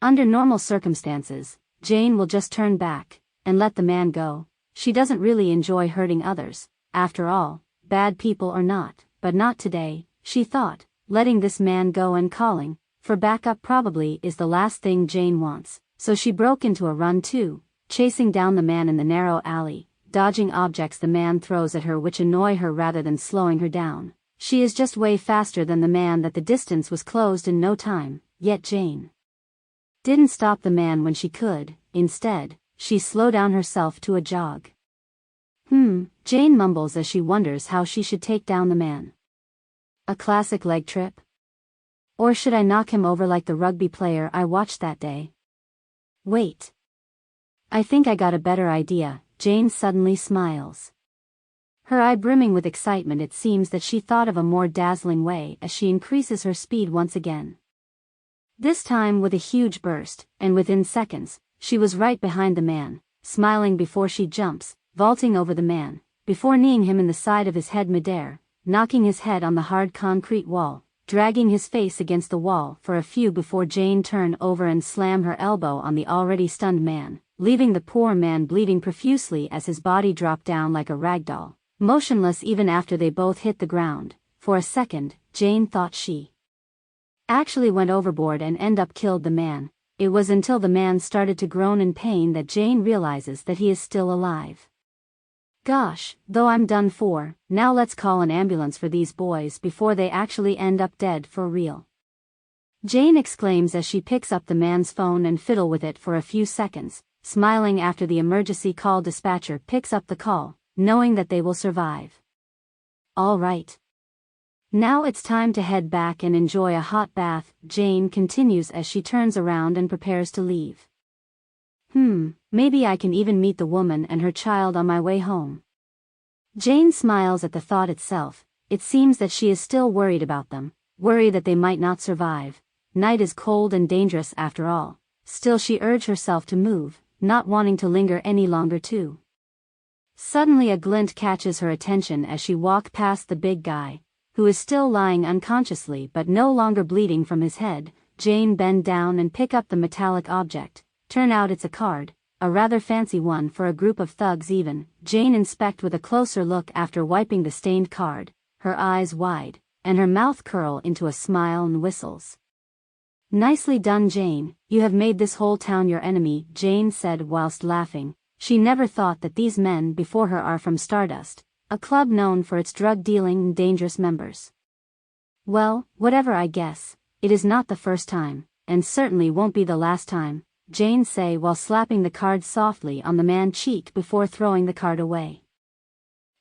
Under normal circumstances, Jane will just turn back and let the man go. She doesn't really enjoy hurting others, after all, bad people or not, but not today, she thought. Letting this man go and calling for backup probably is the last thing Jane wants, so she broke into a run too, chasing down the man in the narrow alley, dodging objects the man throws at her which annoy her rather than slowing her down. She is just way faster than the man that the distance was closed in no time, yet Jane didn't stop the man when she could. Instead, she slowed down herself to a jog. Jane mumbles as she wonders how she should take down the man. A classic leg trip? Or should I knock him over like the rugby player I watched that day? Wait. I think I got a better idea. Jane suddenly smiles. Her eye brimming with excitement, it seems that she thought of a more dazzling way as she increases her speed once again. This time with a huge burst, and within seconds, she was right behind the man, smiling before she jumps, vaulting over the man, before kneeing him in the side of his head midair, knocking his head on the hard concrete wall, dragging his face against the wall for a few before Jane turned over and slammed her elbow on the already stunned man, leaving the poor man bleeding profusely as his body dropped down like a rag doll, motionless even after they both hit the ground. For a second, Jane thought she actually went overboard and end up killed the man. It was until the man started to groan in pain that Jane realizes that he is still alive. Gosh, though I'm done for, now let's call an ambulance for these boys before they actually end up dead for real. Jane exclaims as she picks up the man's phone and fiddle with it for a few seconds, smiling after the emergency call dispatcher picks up the call, knowing that they will survive. All right. Now it's time to head back and enjoy a hot bath, Jane continues as she turns around and prepares to leave. Maybe I can even meet the woman and her child on my way home. Jane smiles at the thought itself. It seems that she is still worried about them, worried that they might not survive. Night is cold and dangerous after all. Still she urged herself to move, not wanting to linger any longer too. Suddenly a glint catches her attention as she walks past the big guy, who is still lying unconsciously but no longer bleeding from his head. Jane bend down and pick up the metallic object. Turn out it's a card, a rather fancy one for a group of thugs even. Jane inspect with a closer look after wiping the stained card, her eyes wide, and her mouth curl into a smile and whistles. Nicely done, Jane, you have made this whole town your enemy, Jane said whilst laughing. She never thought that these men before her are from Stardust, a club known for its drug-dealing and dangerous members. Well, whatever, I guess. It is not the first time, and certainly won't be the last time, Jane say while slapping the card softly on the man's cheek before throwing the card away.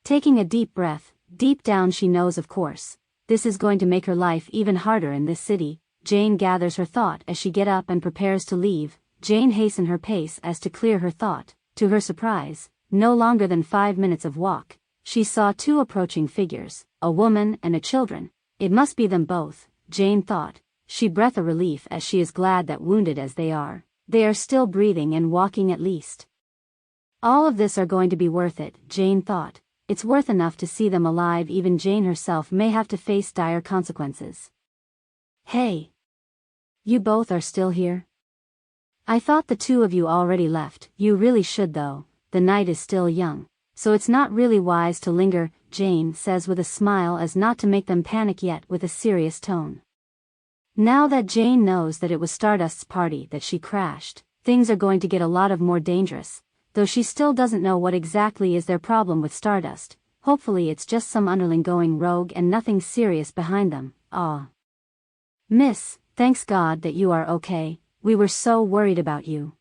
Taking a deep breath, deep down she knows of course, this is going to make her life even harder in this city. Jane gathers her thought as she get up and prepares to leave. Jane hasten her pace as to clear her thought. To her surprise, no longer than 5 minutes of walk, she saw two approaching figures, a woman and a children. It must be them both, Jane thought. She breathed a relief as she is glad that wounded as they are still breathing and walking at least. All of this are going to be worth it, Jane thought. It's worth enough to see them alive. Even Jane herself may have to face dire consequences. Hey! You both are still here? I thought the two of you already left. You really should though, the night is still young, so it's not really wise to linger, Jane says with a smile as not to make them panic yet with a serious tone. Now that Jane knows that it was Stardust's party that she crashed, things are going to get a lot of more dangerous, though she still doesn't know what exactly is their problem with Stardust. Hopefully it's just some underling going rogue and nothing serious behind them. Miss, thanks God that you are okay, we were so worried about you.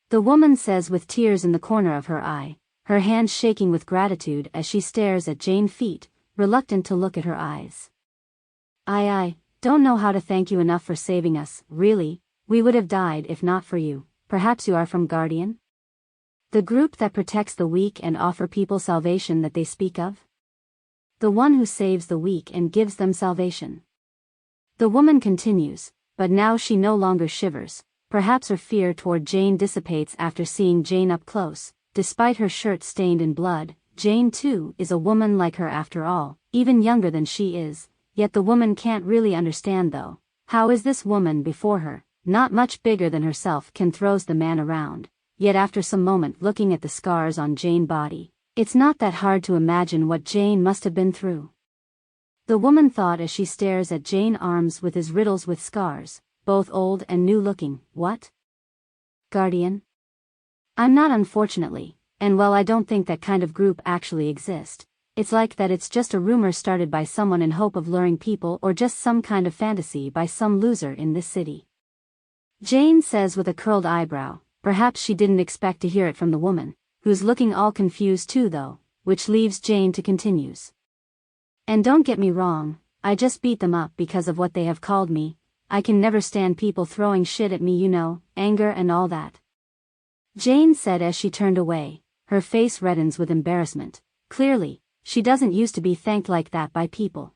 The woman says with tears in the corner of her eye, her hands shaking with gratitude as she stares at Jane's feet, reluctant to look at her eyes. I don't know how to thank you enough for saving us, really, we would have died if not for you. Perhaps you are from Guardian? The group that protects the weak and offer people salvation that they speak of? The one who saves the weak and gives them salvation. The woman continues, but now she no longer shivers. Perhaps her fear toward Jane dissipates after seeing Jane up close. Despite her shirt stained in blood, Jane too is a woman like her after all, even younger than she is. Yet the woman can't really understand though. How is this woman before her, not much bigger than herself, can throws the man around? Yet after some moment looking at the scars on Jane's body, it's not that hard to imagine what Jane must have been through. The woman thought as she stares at Jane's arms with his riddles with scars, both old and new looking. What? Guardian? I'm not, unfortunately, and well, I don't think that kind of group actually exists. It's like that it's just a rumor started by someone in hope of luring people, or just some kind of fantasy by some loser in this city. Jane says with a curled eyebrow. Perhaps she didn't expect to hear it from the woman, who's looking all confused too though, which leaves Jane to continues. And don't get me wrong, I just beat them up because of what they have called me. I can never stand people throwing shit at me, you know, anger and all that. Jane said as she turned away, her face reddens with embarrassment. Clearly, she doesn't used to be thanked like that by people.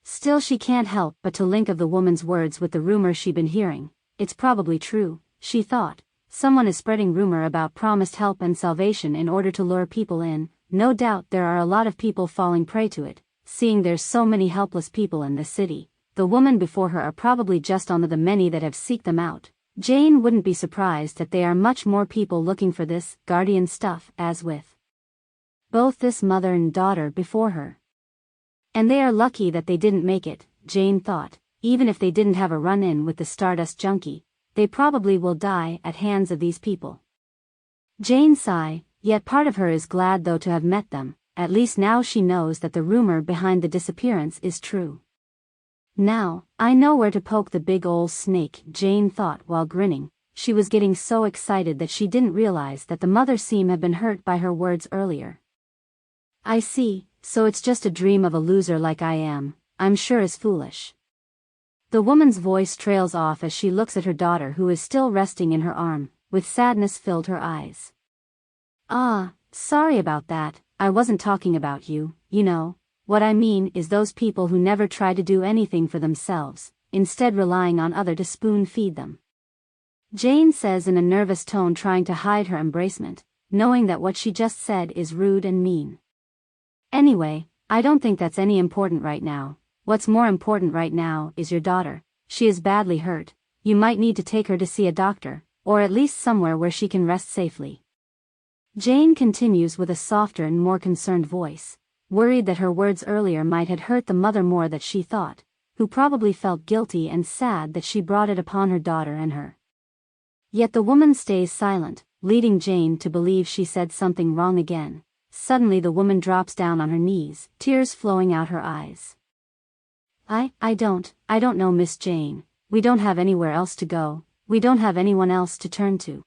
Still she can't help but to link of the woman's words with the rumor she'd been hearing. It's probably true, she thought. Someone is spreading rumor about promised help and salvation in order to lure people in. No doubt there are a lot of people falling prey to it. Seeing there's so many helpless people in this city, the woman before her are probably just one of the many that have seeked them out. Jane wouldn't be surprised that there are much more people looking for this guardian stuff as with both this mother and daughter before her. And they are lucky that they didn't make it, Jane thought. Even if they didn't have a run-in with the Stardust junkie, they probably will die at hands of these people. Jane sighed, yet part of her is glad though to have met them. At least now she knows that the rumor behind the disappearance is true. Now, I know where to poke the big ol' snake, Jane thought while grinning. She was getting so excited that she didn't realize that the mother seemed to have been hurt by her words earlier. I see, so it's just a dream of a loser like I am. I'm sure is foolish. The woman's voice trails off as she looks at her daughter who is still resting in her arm, with sadness filled her eyes. Ah, sorry about that, I wasn't talking about you, you know. What I mean is those people who never try to do anything for themselves, instead relying on others to spoon-feed them. Jane says in a nervous tone, trying to hide her embarrassment, knowing that what she just said is rude and mean. Anyway, I don't think that's any important right now. What's more important right now is your daughter. She is badly hurt. You might need to take her to see a doctor, or at least somewhere where she can rest safely. Jane continues with a softer and more concerned voice, worried that her words earlier might have hurt the mother more than she thought, who probably felt guilty and sad that she brought it upon her daughter and her. Yet the woman stays silent, leading Jane to believe she said something wrong again. Suddenly the woman drops down on her knees, tears flowing out her eyes. I don't know, Miss Jane. We don't have anywhere else to go. We don't have anyone else to turn to.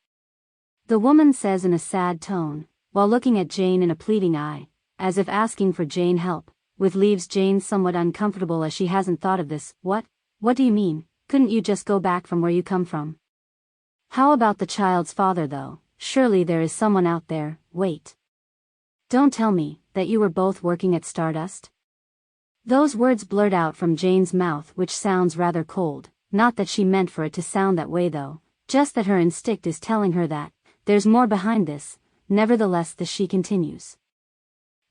The woman says in a sad tone, while looking at Jane in a pleading eye, as if asking for Jane help, which leaves Jane somewhat uncomfortable as she hasn't thought of this. What do you mean? Couldn't you just go back from where you come from? How about the child's father though? Surely there is someone out there. Wait. Don't tell me that you were both working at Stardust? Those words blurt out from Jane's mouth, which sounds rather cold. Not that she meant for it to sound that way though, just that her instinct is telling her that there's more behind this. Nevertheless, she continues.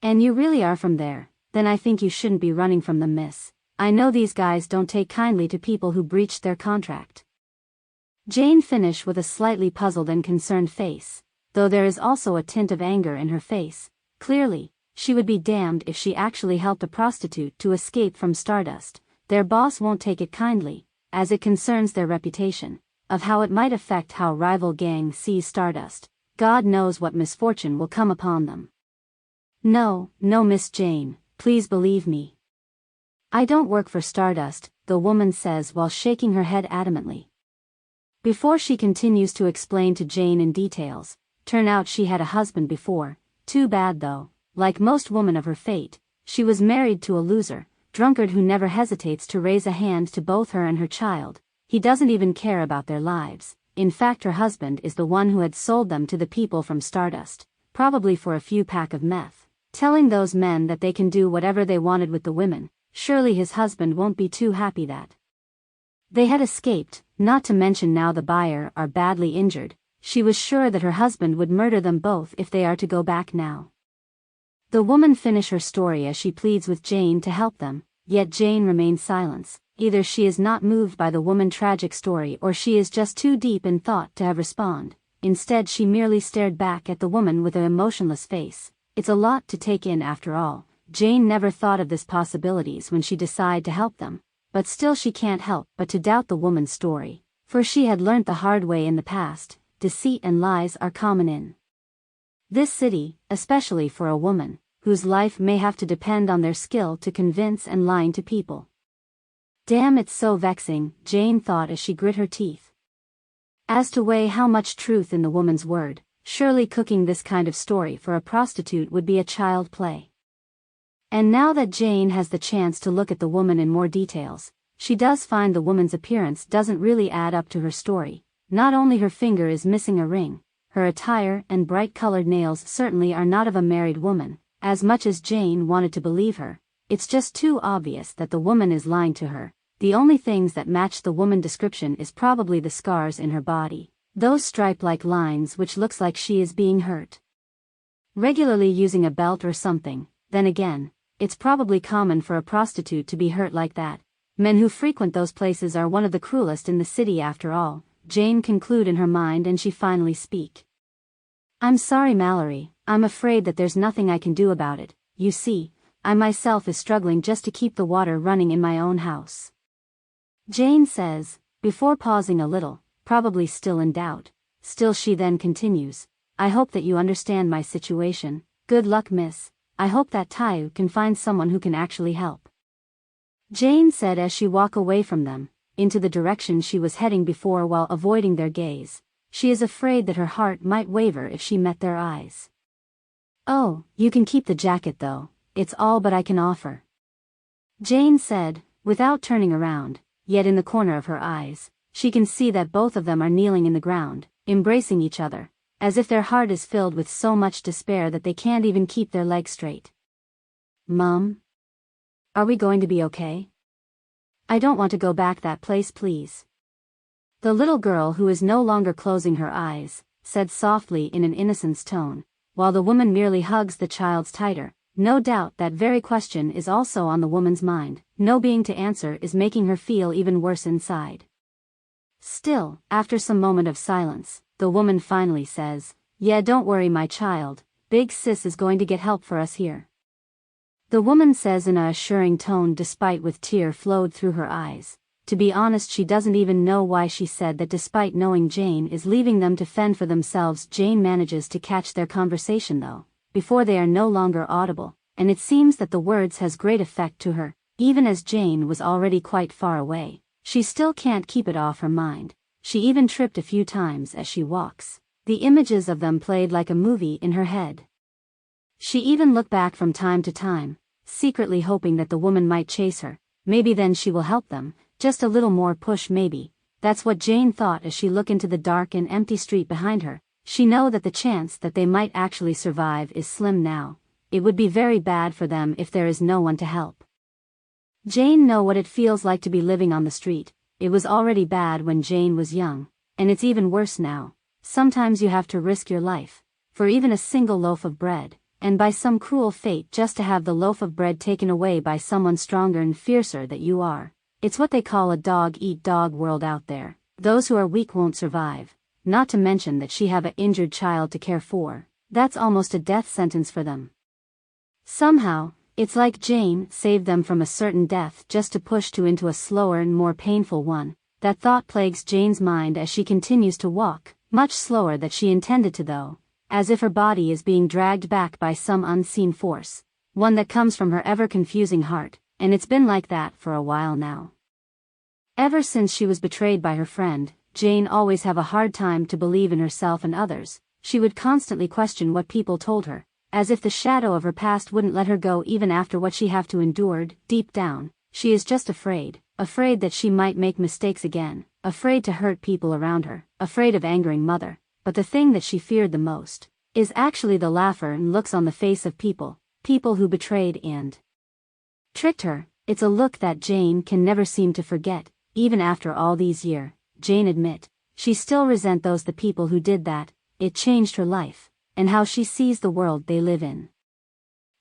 And you really are from there? Then I think you shouldn't be running from them, miss. I know these guys don't take kindly to people who breached their contract. Jane finished with a slightly puzzled and concerned face, though there is also a tint of anger in her face. Clearly, she would be damned if she actually helped a prostitute to escape from Stardust. Their boss won't take it kindly, as it concerns their reputation, of how it might affect how rival gang sees Stardust. God knows what misfortune will come upon them. No, Miss Jane, please believe me. I don't work for Stardust, the woman says while shaking her head adamantly. Before she continues to explain to Jane in details, turn out she had a husband before. Too bad though, like most women of her fate, she was married to a loser, drunkard who never hesitates to raise a hand to both her and her child. He doesn't even care about their lives. In fact, her husband is the one who had sold them to the people from Stardust, probably for a few pack of meth, telling those men that they can do whatever they wanted with the women. Surely his husband won't be too happy that they had escaped, not to mention now the buyer are badly injured. She was sure that her husband would murder them both if they are to go back now. The woman finishes her story as she pleads with Jane to help them, yet Jane remains silent. Either she is not moved by the woman's tragic story or she is just too deep in thought to have respond. Instead she merely stared back at the woman with an emotionless face. It's a lot to take in after all. Jane never thought of this possibilities when she decided to help them, but still she can't help but to doubt the woman's story, for she had learnt the hard way in the past. Deceit and lies are common in this city, especially for a woman, whose life may have to depend on their skill to convince and lying to people. Damn, it's so vexing, Jane thought as she grit her teeth. As to weigh how much truth in the woman's word, surely cooking this kind of story for a prostitute would be a child play. And now that Jane has the chance to look at the woman in more details, she does find the woman's appearance doesn't really add up to her story. Not only her finger is missing a ring, her attire and bright-colored nails certainly are not of a married woman. As much as Jane wanted to believe her, It's just too obvious that the woman is lying to her. The only things that match the woman description is probably the scars in her body. Those stripe-like lines which looks like she is being hurt regularly using a belt or something. Then again, it's probably common for a prostitute to be hurt like that. Men who frequent those places are one of the cruelest in the city after all, Jane conclude in her mind, and she finally speak. I'm sorry, Mallory, I'm afraid that there's nothing I can do about it. You see, I myself is struggling just to keep the water running in my own house. Jane says, before pausing a little, probably still in doubt. Still she then continues, I hope that you understand my situation. Good luck, miss. I hope that Taiyu can find someone who can actually help. Jane said as she walked away from them, into the direction she was heading before while avoiding their gaze. She is afraid that her heart might waver if she met their eyes. Oh, you can keep the jacket though, it's all but I can offer. Jane said, without turning around, yet in the corner of her eyes, she can see that both of them are kneeling in the ground, embracing each other, as if their heart is filled with so much despair that they can't even keep their legs straight. Mom? Are we going to be okay? I don't want to go back that place, please. The little girl, who is no longer closing her eyes, said softly in an innocent tone, while the woman merely hugs the child's tighter. No doubt that very question is also on the woman's mind. No being to answer is making her feel even worse inside. Still, after some moment of silence, the woman finally says, Yeah, don't worry, my child, Big Sis is going to get help for us here. The woman says in a assuring tone despite with tear flowed through her eyes. To be honest, she doesn't even know why she said that. Despite knowing Jane is leaving them to fend for themselves, Jane manages to catch their conversation though, before they are no longer audible, and it seems that the words has great effect to her, even as Jane was already quite far away. She still can't keep it off her mind. She even tripped a few times as she walks. The images of them played like a movie in her head. She even looked back from time to time, secretly hoping that the woman might chase her. Maybe then she will help them, just a little more push maybe. That's what Jane thought as she looked into the dark and empty street behind her. She know that the chance that they might actually survive is slim now. It would be very bad for them if there is no one to help. Jane know what it feels like to be living on the street. It was already bad when Jane was young, and it's even worse now. Sometimes you have to risk your life, for even a single loaf of bread, and by some cruel fate just to have the loaf of bread taken away by someone stronger and fiercer than you are. It's what they call a dog-eat-dog world out there. Those who are weak won't survive, not to mention that she have an injured child to care for. That's almost a death sentence for them. Somehow, it's like Jane saved them from a certain death just to push to into a slower and more painful one. That thought plagues Jane's mind as she continues to walk, much slower than she intended to though, as if her body is being dragged back by some unseen force, one that comes from her ever-confusing heart, and it's been like that for a while now. Ever since she was betrayed by her friend, Jane always have a hard time to believe in herself and others. She would constantly question what people told her, as if the shadow of her past wouldn't let her go even after what she have to endured. Deep down, she is just afraid that she might make mistakes again, afraid to hurt people around her, afraid of angering mother. But the thing that she feared the most is actually the laughter and looks on the face of people who betrayed and tricked her. It's a look that Jane can never seem to forget, even after all these years. Jane admit, she still resent the people who did that. It changed her life, and how she sees the world they live in.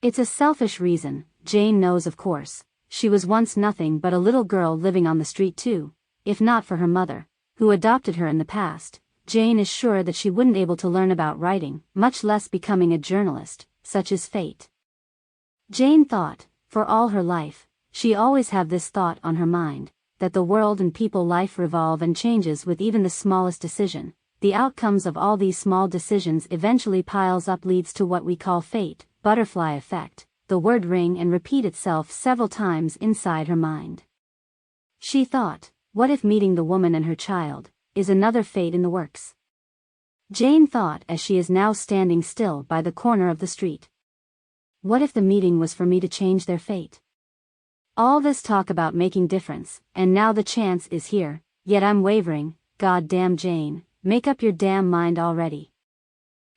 It's a selfish reason, Jane knows of course. She was once nothing but a little girl living on the street too. If not for her mother, who adopted her in the past, Jane is sure that she wouldn't able to learn about writing, much less becoming a journalist. Such is fate. Jane thought, for all her life, she always have this thought on her mind, that the world and people life revolve and changes with even the smallest decision. The outcomes of all these small decisions eventually piles up, leads to what we call fate, butterfly effect. The word ring and repeat itself several times inside her mind. She thought, what if meeting the woman and her child is another fate in the works? Jane thought as she is now standing still by the corner of the street. What if the meeting was for me to change their fate? All this talk about making difference, and now the chance is here, yet I'm wavering. God damn, Jane, make up your damn mind already.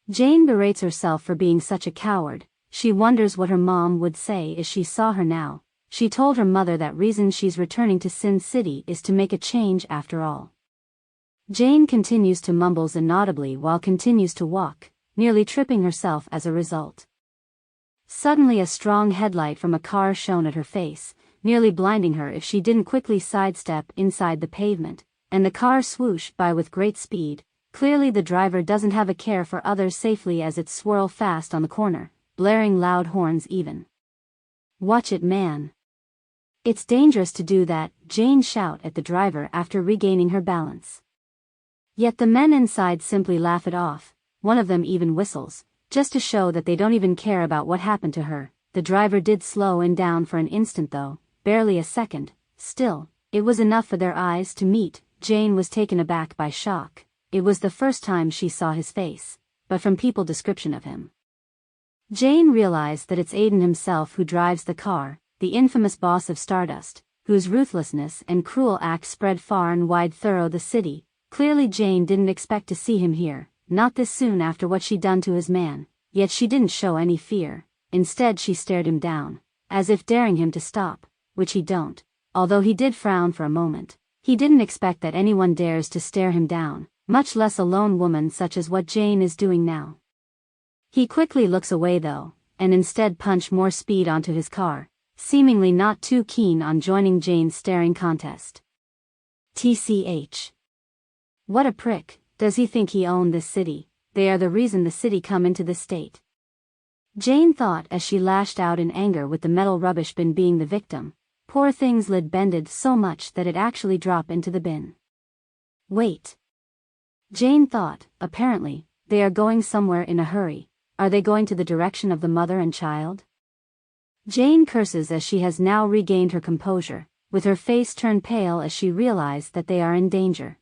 Jane berates herself for being such a coward, She wonders what her mom would say if she saw her now. She told her mother that reason she's returning to Sin City is to make a change after all. Jane continues to mumbles inaudibly while continues to walk, nearly tripping herself as a result. Suddenly a strong headlight from a car shone at her face, nearly blinding her if she didn't quickly sidestep inside the pavement, and the car swooshed by with great speed. Clearly the driver doesn't have a care for others safely as it swirled fast on the corner, blaring loud horns even. "Watch it, man. It's dangerous to do that," Jane shouted at the driver after regaining her balance. Yet the men inside simply laugh it off. One of them even whistles, just to show that they don't even care about what happened to her. The driver did slow down for an instant though, barely a second. Still, it was enough for their eyes to meet. Jane was taken aback by shock. It was the first time she saw his face, but from people's description of him, Jane realized that it's Aiden himself who drives the car, the infamous boss of Stardust, whose ruthlessness and cruel act spread far and wide through the city. Clearly Jane didn't expect to see him here, not this soon after what she'd done to his man, yet she didn't show any fear. Instead she stared him down, as if daring him to stop, which he don't, although he did frown for a moment. He didn't expect that anyone dares to stare him down, much less a lone woman such as what Jane is doing now. He quickly looks away though, and instead punched more speed onto his car, seemingly not too keen on joining Jane's staring contest. TCH. What a prick. Does he think he owned this city? They are the reason the city come into this state, Jane thought as she lashed out in anger with the metal rubbish bin being the victim. Poor thing's lid bended so much that it actually dropped into the bin. Wait. Jane thought, apparently, they are going somewhere in a hurry. Are they going to the direction of the mother and child? Jane curses as she has now regained her composure, with her face turned pale as she realized that they are in danger.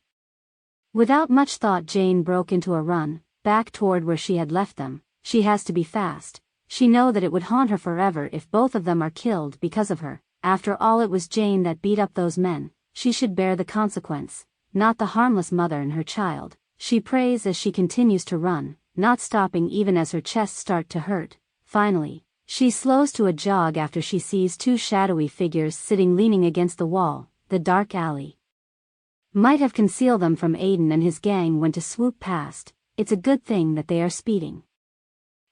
Without much thought Jane broke into a run, back toward where she had left them. She has to be fast. She knows that it would haunt her forever if both of them are killed because of her. After all, it was Jane that beat up those men. She should bear the consequence, not the harmless mother and her child. She prays as she continues to run, not stopping even as her chest starts to hurt. Finally, she slows to a jog after she sees two shadowy figures sitting leaning against the wall. The dark alley might have concealed them from Aiden and his gang when to swoop past. It's a good thing that they are speeding.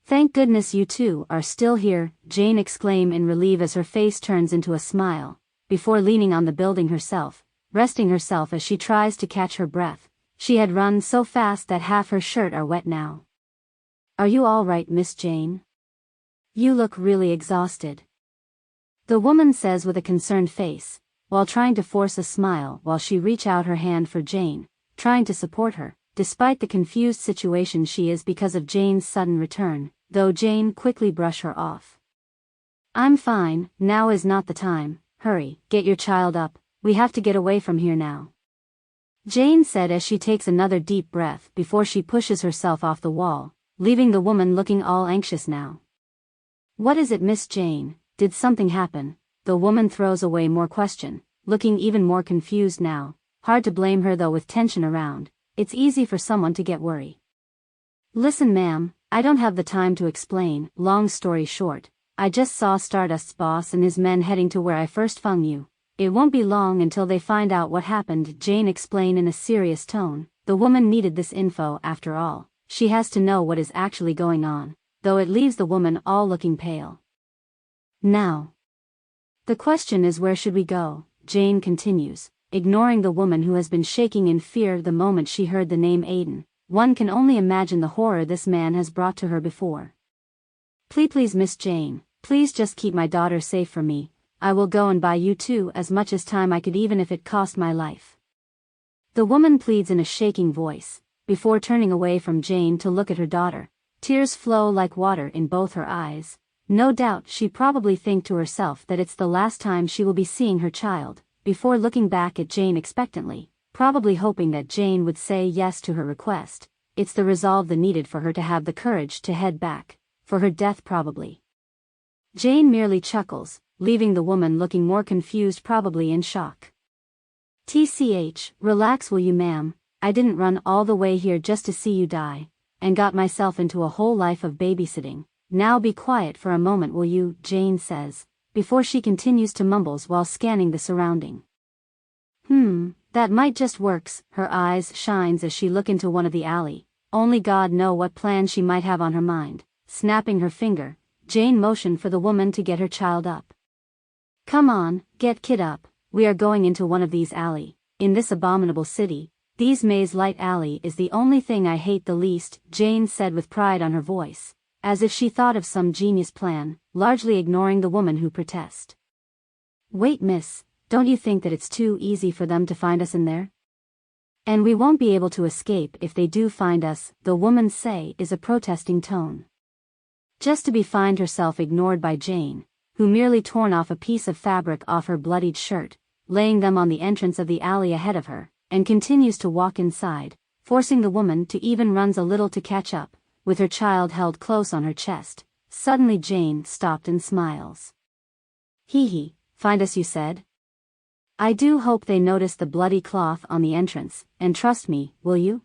"Thank goodness you two are still here," Jane exclaimed in relief as her face turns into a smile, before leaning on the building herself, resting herself as she tries to catch her breath. She had run so fast that half her shirt are wet now. "Are you all right, Miss Jane? You look really exhausted," the woman says with a concerned face, while trying to force a smile while she reaches out her hand for Jane, trying to support her, despite the confused situation she is because of Jane's sudden return, though Jane quickly brushes her off. "I'm fine, now is not the time. Hurry, get your child up, we have to get away from here now," Jane said as she takes another deep breath before she pushes herself off the wall, leaving the woman looking all anxious now. "What is it, Miss Jane? Did something happen?" The woman throws away more question, looking even more confused now. Hard to blame her though with tension around. It's easy for someone to get worried. "Listen ma'am, I don't have the time to explain. Long story short, I just saw Stardust's boss and his men heading to where I first found you. It won't be long until they find out what happened," Jane explained in a serious tone. The woman needed this info after all. She has to know what is actually going on, though it leaves the woman all looking pale. "Now, the question is, where should we go?" Jane continues, ignoring the woman who has been shaking in fear the moment she heard the name Aiden. One can only imagine the horror this man has brought to her before. Please Miss Jane, please just keep my daughter safe from me. I will go and buy you two as much as time I could even if it cost my life," the woman pleads in a shaking voice, before turning away from Jane to look at her daughter. Tears flow like water in both her eyes. No doubt she probably thinks to herself that it's the last time she will be seeing her child, before looking back at Jane expectantly, probably hoping that Jane would say yes to her request. It's the resolve that needed for her to have the courage to head back, for her death probably. Jane merely chuckles, leaving the woman looking more confused, probably in shock. "TCH, relax will you ma'am, I didn't run all the way here just to see you die, and got myself into a whole life of babysitting. Now be quiet for a moment, will you, Jane says, before she continues to mumbles while scanning the surrounding. That might just works, her eyes shines as she look into one of the alley. Only God know what plan she might have on her mind. Snapping her finger, Jane motioned for the woman to get her child up. Come on, get kid up, we are going into one of these alley. In this abominable city, these maze light alley is the only thing I hate the least, Jane said with pride on her voice, as if she thought of some genius plan, largely ignoring the woman who protest. Wait miss, don't you think that it's too easy for them to find us in there? And we won't be able to escape if they do find us, the woman say is a protesting tone. Just to be find herself ignored by Jane, who merely torn off a piece of fabric off her bloodied shirt, laying them on the entrance of the alley ahead of her, and continues to walk inside, forcing the woman to even runs a little to catch up, with her child held close on her chest. Suddenly Jane stopped and smiles. Hee, find us you said? I do hope they notice the bloody cloth on the entrance, and trust me, will you?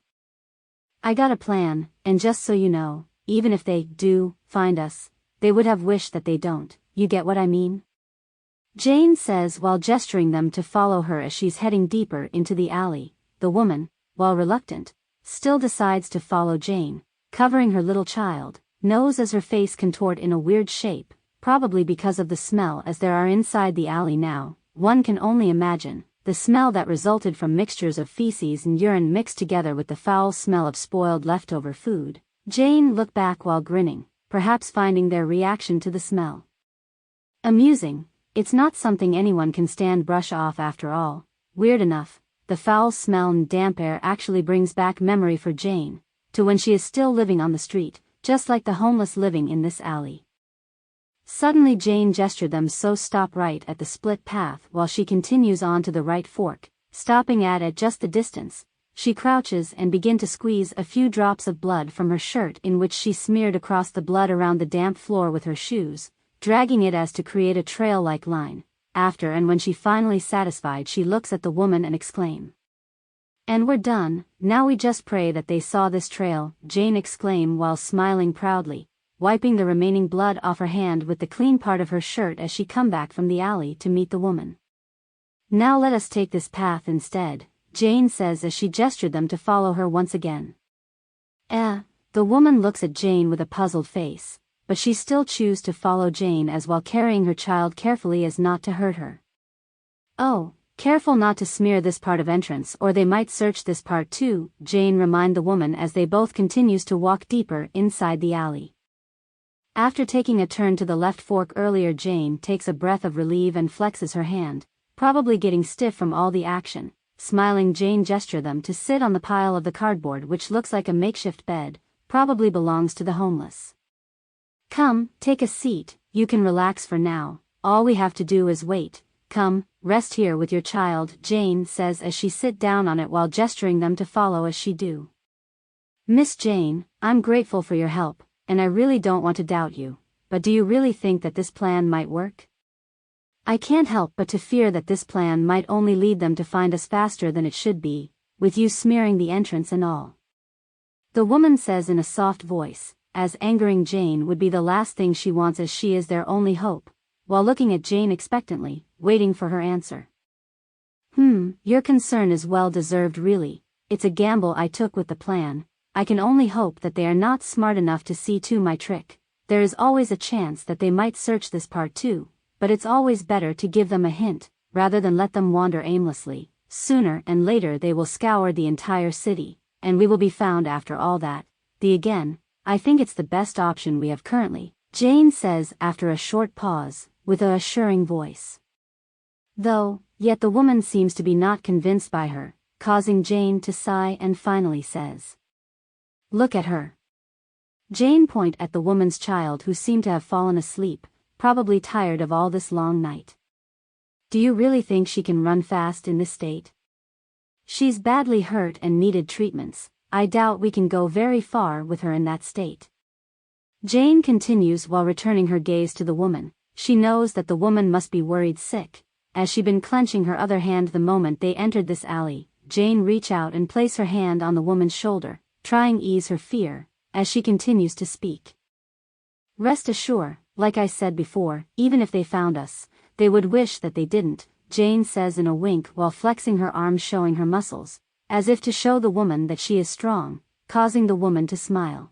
I got a plan, and just so you know, even if they do find us, they would have wished that they don't, you get what I mean? Jane says while gesturing them to follow her as she's heading deeper into the alley. The woman, while reluctant, still decides to follow Jane, covering her little child, nose as her face contort in a weird shape, probably because of the smell as there are inside the alley now. One can only imagine, the smell that resulted from mixtures of feces and urine mixed together with the foul smell of spoiled leftover food. Jane looked back while grinning, perhaps finding their reaction to the smell amusing. It's not something anyone can stand brush off after all. Weird enough, the foul smell and damp air actually brings back memory for Jane, to when she is still living on the street, just like the homeless living in this alley. Suddenly Jane gestured them so stop right at the split path while she continues on to the right fork, stopping at just the distance. She crouches and begin to squeeze a few drops of blood from her shirt in which she smeared across the blood around the damp floor with her shoes, dragging it as to create a trail-like line. After and when she finally satisfied she looks at the woman and exclaim. And we're done, now we just pray that they saw this trail, Jane exclaimed while smiling proudly, wiping the remaining blood off her hand with the clean part of her shirt as she come back from the alley to meet the woman. Now let us take this path instead, Jane says as she gestured them to follow her once again. The woman looks at Jane with a puzzled face, but she still chooses to follow Jane as while carrying her child carefully as not to hurt her. Oh, careful not to smear this part of entrance or they might search this part too, Jane remind the woman as they both continues to walk deeper inside the alley. After taking a turn to the left fork earlier, Jane takes a breath of relief and flexes her hand, probably getting stiff from all the action. Smiling, Jane gestures them to sit on the pile of the cardboard which looks like a makeshift bed, probably belongs to the homeless. Come, take a seat, you can relax for now, all we have to do is wait. Come, rest here with your child, Jane says as she sit down on it while gesturing them to follow as she do. Miss Jane, I'm grateful for your help, and I really don't want to doubt you, but do you really think that this plan might work? I can't help but to fear that this plan might only lead them to find us faster than it should be, with you smearing the entrance and all. The woman says in a soft voice, as angering Jane would be the last thing she wants as she is their only hope, while looking at Jane expectantly, waiting for her answer. Your concern is well deserved really, it's a gamble I took with the plan. I can only hope that they are not smart enough to see to my trick. There is always a chance that they might search this part too, but it's always better to give them a hint, rather than let them wander aimlessly. Sooner and later they will scour the entire city, and we will be found after all that. I think it's the best option we have currently, Jane says after a short pause, with a assuring voice. Yet the woman seems to be not convinced by her, causing Jane to sigh and finally says. Look at her. Jane pointed at the woman's child who seemed to have fallen asleep, probably tired of all this long night. Do you really think she can run fast in this state? She's badly hurt and needed treatments. I doubt we can go very far with her in that state. Jane continues while returning her gaze to the woman. She knows that the woman must be worried sick, as she'd been clenching her other hand the moment they entered this alley. Jane reach out and place her hand on the woman's shoulder, trying ease her fear, as she continues to speak. Rest assured, like I said before, even if they found us, they would wish that they didn't, Jane says in a wink while flexing her arms showing her muscles, as if to show the woman that she is strong, causing the woman to smile.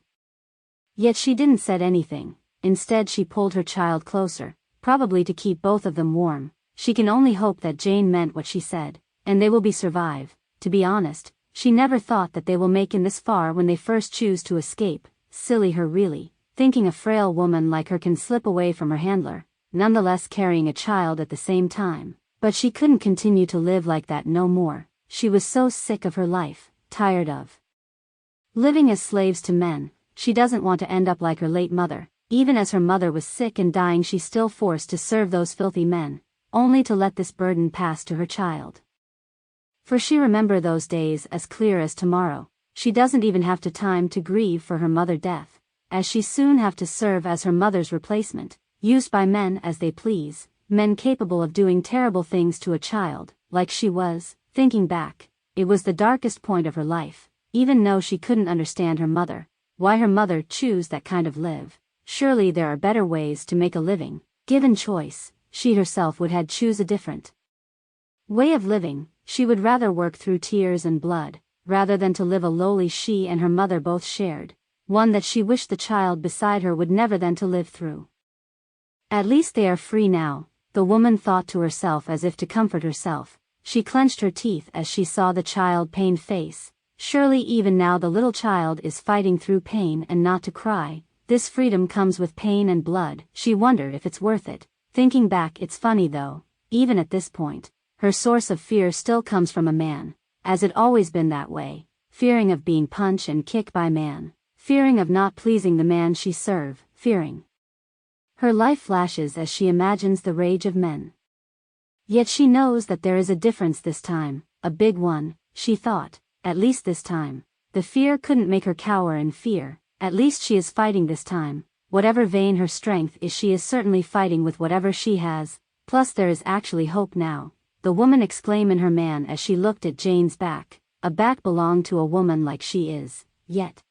Yet she didn't say anything, instead she pulled her child closer, probably to keep both of them warm. She can only hope that Jane meant what she said, and they will be survive. To be honest, she never thought that they will make it this far when they first choose to escape. Silly her really, thinking a frail woman like her can slip away from her handler, nonetheless carrying a child at the same time. But she couldn't continue to live like that no more. She was so sick of her life, tired of living as slaves to men. She doesn't want to end up like her late mother. Even as her mother was sick and dying, she's still forced to serve those filthy men, only to let this burden pass to her child. For she remember those days as clear as tomorrow. She doesn't even have time to grieve for her mother's death, as she soon have to serve as her mother's replacement, used by men as they please, men capable of doing terrible things to a child, like she was. Thinking back, it was the darkest point of her life, even though she couldn't understand her mother, why her mother chose that kind of live. Surely there are better ways to make a living. Given choice, she herself would had choose a different way of living. She would rather work through tears and blood, rather than to live a lowly she and her mother both shared, one that she wished the child beside her would never then to live through. At least they are free now, the woman thought to herself as if to comfort herself. She clenched her teeth as she saw the child pained face. Surely even now the little child is fighting through pain and not to cry. This freedom comes with pain and blood. She wondered if it's worth it. Thinking back, it's funny though, even at this point, her source of fear still comes from a man, as it always been that way, fearing of being punched and kicked by man, fearing of not pleasing the man she served, fearing. Her life flashes as she imagines the rage of men. Yet she knows that there is a difference this time, a big one, she thought, at least this time. The fear couldn't make her cower in fear, at least she is fighting this time. Whatever vain her strength is, she is certainly fighting with whatever she has, plus there is actually hope now, the woman exclaimed in her man as she looked at Jane's back. A back belonged to a woman like she is, yet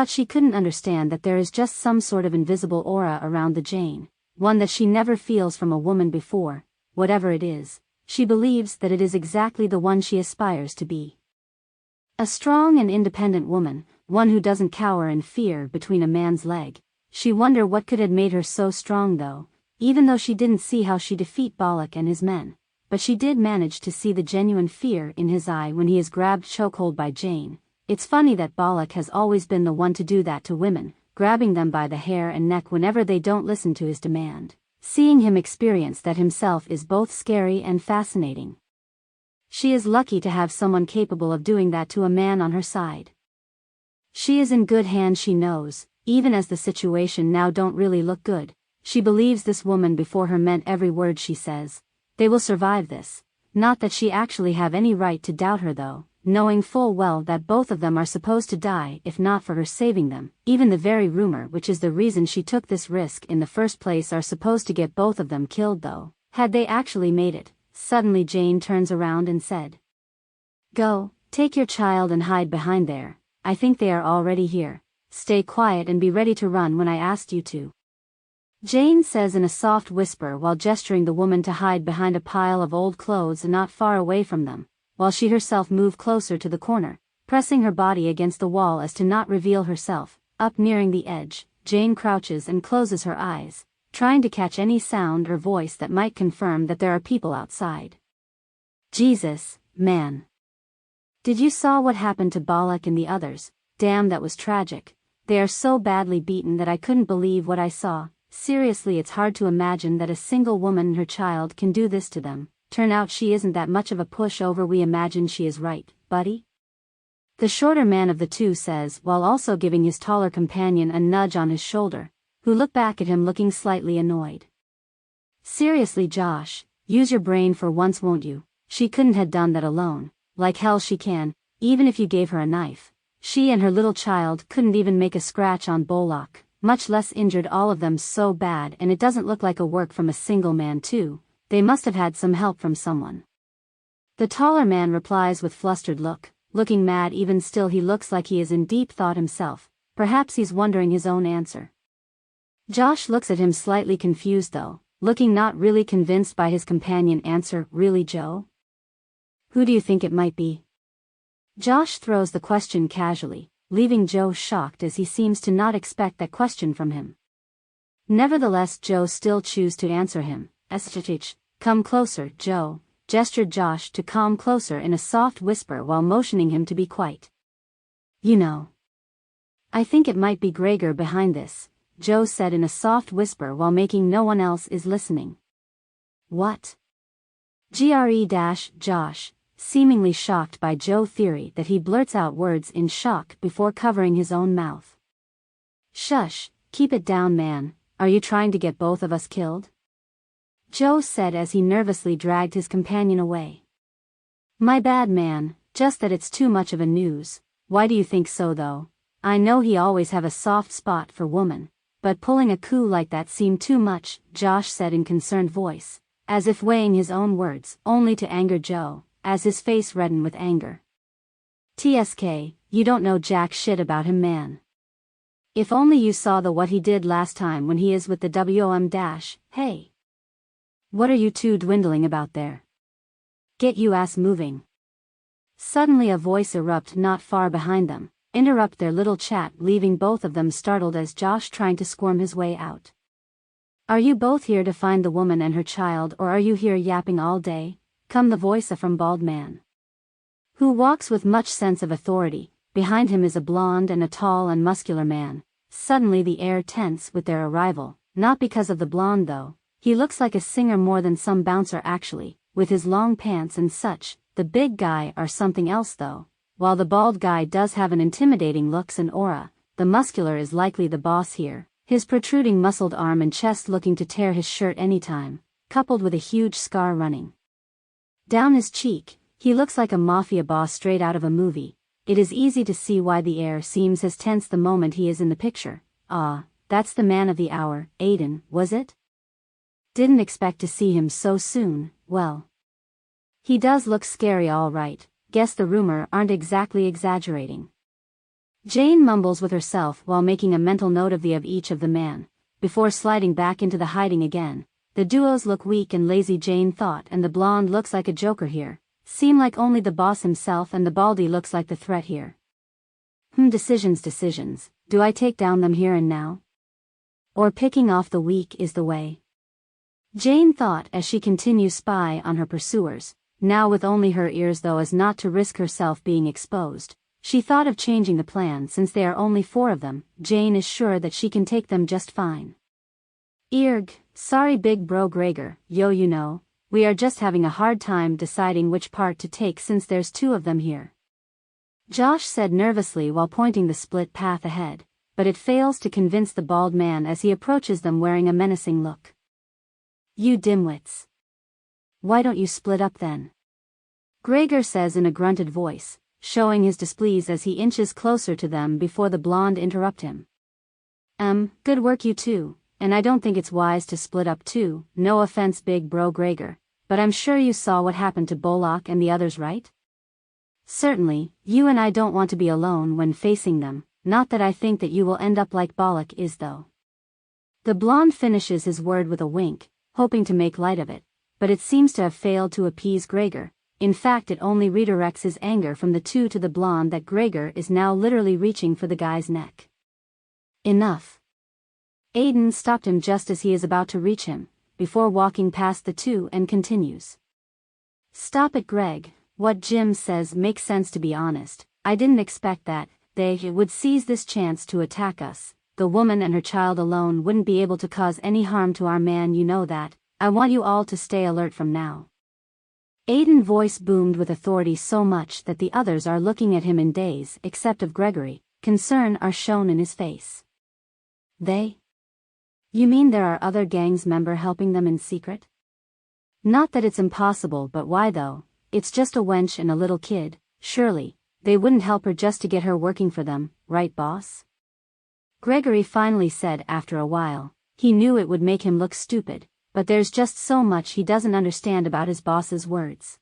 she couldn't understand that there is just some sort of invisible aura around the Jane, one that she never feels from a woman before. Whatever it is, she believes that it is exactly the one she aspires to be. A strong and independent woman, one who doesn't cower in fear between a man's leg. She wondered what could have made her so strong though, even though she didn't see how she defeat Balak and his men. But she did manage to see the genuine fear in his eye when he is grabbed chokehold by Jane. It's funny that Balak has always been the one to do that to women, grabbing them by the hair and neck whenever they don't listen to his demand. Seeing him experience that himself is both scary and fascinating. She is lucky to have someone capable of doing that to a man on her side. She is in good hands, she knows, even as the situation now don't really look good. She believes this woman before her meant every word she says. They will survive this. Not that she actually have any right to doubt her though, knowing full well that both of them are supposed to die if not for her saving them. Even the very rumor which is the reason she took this risk in the first place are supposed to get both of them killed though. Had they actually made it? Suddenly Jane turns around and said, "Go, take your child and hide behind there. I think they are already here. Stay quiet and be ready to run when I asked you to," Jane says in a soft whisper while gesturing the woman to hide behind a pile of old clothes not far away from them, while she herself moved closer to the corner, pressing her body against the wall as to not reveal herself. Up nearing the edge, Jane crouches and closes her eyes, trying to catch any sound or voice that might confirm that there are people outside. Jesus, man. Did you saw what happened to Balak and the others? Damn, that was tragic. They are so badly beaten that I couldn't believe what I saw. Seriously, it's hard to imagine that a single woman and her child can do this to them. Turn out she isn't that much of a pushover we imagine she is, right, buddy? The shorter man of the two says while also giving his taller companion a nudge on his shoulder, who looked back at him looking slightly annoyed. Seriously Josh, use your brain for once won't you? She couldn't have done that alone. Like hell she can, even if you gave her a knife. She and her little child couldn't even make a scratch on Bollock, much less injured all of them so bad, and it doesn't look like a work from a single man too. They must have had some help from someone. The taller man replies with flustered look, looking mad even still he looks like he is in deep thought himself. Perhaps he's wondering his own answer. Josh looks at him slightly confused though, looking not really convinced by his companion answer. Really, Joe? Who do you think it might be? Josh throws the question casually, leaving Joe shocked as he seems to not expect that question from him. Nevertheless, Joe still chooses to answer him. Come closer, Joe, gestured Josh to come closer in a soft whisper while motioning him to be quiet. You know. I think it might be Gregor behind this, Joe said in a soft whisper while making no one else is listening. What? Josh, seemingly shocked by Joe's theory that he blurts out words in shock before covering his own mouth. Shush, keep it down, man, are you trying to get both of us killed? Joe said as he nervously dragged his companion away. My bad, man, just that it's too much of a news. Why do you think so though? I know he always have a soft spot for woman, but pulling a coup like that seemed too much, Josh said in concerned voice, as if weighing his own words, only to anger Joe, as his face reddened with anger. TSK, you don't know jack shit about him, man. If only you saw what he did last time when he is with the WOM dash. Hey. What are you two dwindling about there? Get you ass moving. Suddenly a voice erupt not far behind them, interrupt their little chat, leaving both of them startled as Josh trying to squirm his way out. Are you both here to find the woman and her child, or are you here yapping all day? Come the voice from bald man, who walks with much sense of authority. Behind him is a blonde and a tall and muscular man. Suddenly the air tense with their arrival, not because of the blonde though. He looks like a singer more than some bouncer actually, with his long pants and such. The big guy are something else though. While the bald guy does have an intimidating looks and aura, the muscular is likely the boss here, his protruding muscled arm and chest looking to tear his shirt anytime, coupled with a huge scar running down his cheek. He looks like a mafia boss straight out of a movie. It is easy to see why the air seems as tense the moment he is in the picture. Ah, that's the man of the hour, Aiden, was it? Didn't expect to see him so soon. Well, he does look scary all right. Guess the rumor aren't exactly exaggerating. Jane mumbles with herself while making a mental note of each of the man, before sliding back into the hiding again. The duos look weak and lazy, Jane thought, and the blonde looks like a joker here. Seem like only the boss himself, and the baldy looks like the threat here. Decisions. Do I take down them here and now? Or picking off the weak is the way? Jane thought as she continued spy on her pursuers, now with only her ears though as not to risk herself being exposed. She thought of changing the plan since there are only 4 of them. Jane is sure that she can take them just fine. Sorry big bro Gregor, yo, you know, we are just having a hard time deciding which part to take since there's 2 of them here. Josh said nervously while pointing the split path ahead, but it fails to convince the bald man as he approaches them wearing a menacing look. You dimwits. Why don't you split up then? Gregor says in a grunted voice, showing his displeasure as he inches closer to them before the blonde interrupt him. Good work you two. And I don't think it's wise to split up too, no offense big bro Gregor, but I'm sure you saw what happened to Bollock and the others, right? Certainly, you and I don't want to be alone when facing them, not that I think that you will end up like Bollock is though. The blonde finishes his word with a wink, hoping to make light of it, but it seems to have failed to appease Gregor. In fact, it only redirects his anger from the 2 to the blonde that Gregor is now literally reaching for the guy's neck. Enough. Aiden stopped him just as he is about to reach him, before walking past the 2 and continues. Stop it, Greg. What Jim says makes sense, to be honest. I didn't expect that they would seize this chance to attack us. The woman and her child alone wouldn't be able to cause any harm to our man, you know that. I want you all to stay alert from now. Aiden's voice boomed with authority so much that the others are looking at him in daze, except of Gregory. Concern are shown in his face. They? You mean there are other gangs member helping them in secret? Not that it's impossible, but why though? It's just a wench and a little kid. Surely, they wouldn't help her just to get her working for them, right boss? Gregory finally said after a while. He knew it would make him look stupid, but there's just so much he doesn't understand about his boss's words.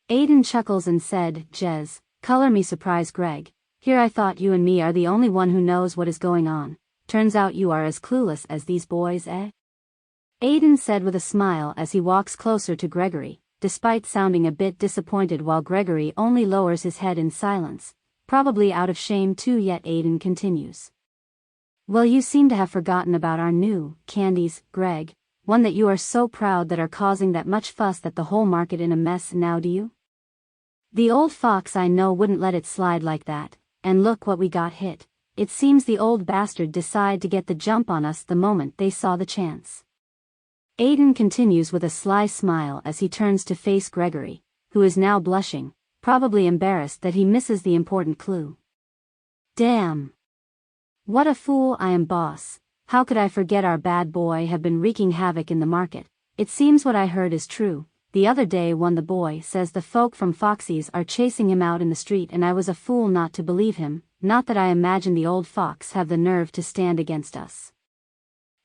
Aiden chuckles and said, Jez, color me surprised, Greg. Here I thought you and me are the only one who knows what is going on. turns out you are as clueless as these boys, eh? Aiden said with a smile as he walks closer to Gregory, despite sounding a bit disappointed while Gregory only lowers his head in silence, probably out of shame too. Yet Aiden continues. Well, you seem to have forgotten about our new candies, Greg, one that you are so proud that are causing that much fuss that the whole market in a mess now, do you? The old fox I know wouldn't let it slide like that, and look what we got hit. It seems the old bastard decided to get the jump on us the moment they saw the chance. Aiden continues with a sly smile as he turns to face Gregory, who is now blushing, probably embarrassed that he misses the important clue. Damn! What a fool I am, boss. How could I forget our bad boy have been wreaking havoc in the market? It seems what I heard is true. The other day when the boy says the folk from Foxy's are chasing him out in the street, and I was a fool not to believe him. Not that I imagine the old fox have the nerve to stand against us.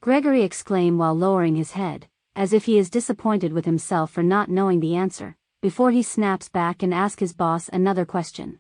Gregory exclaimed while lowering his head, as if he is disappointed with himself for not knowing the answer, before he snaps back and asks his boss another question.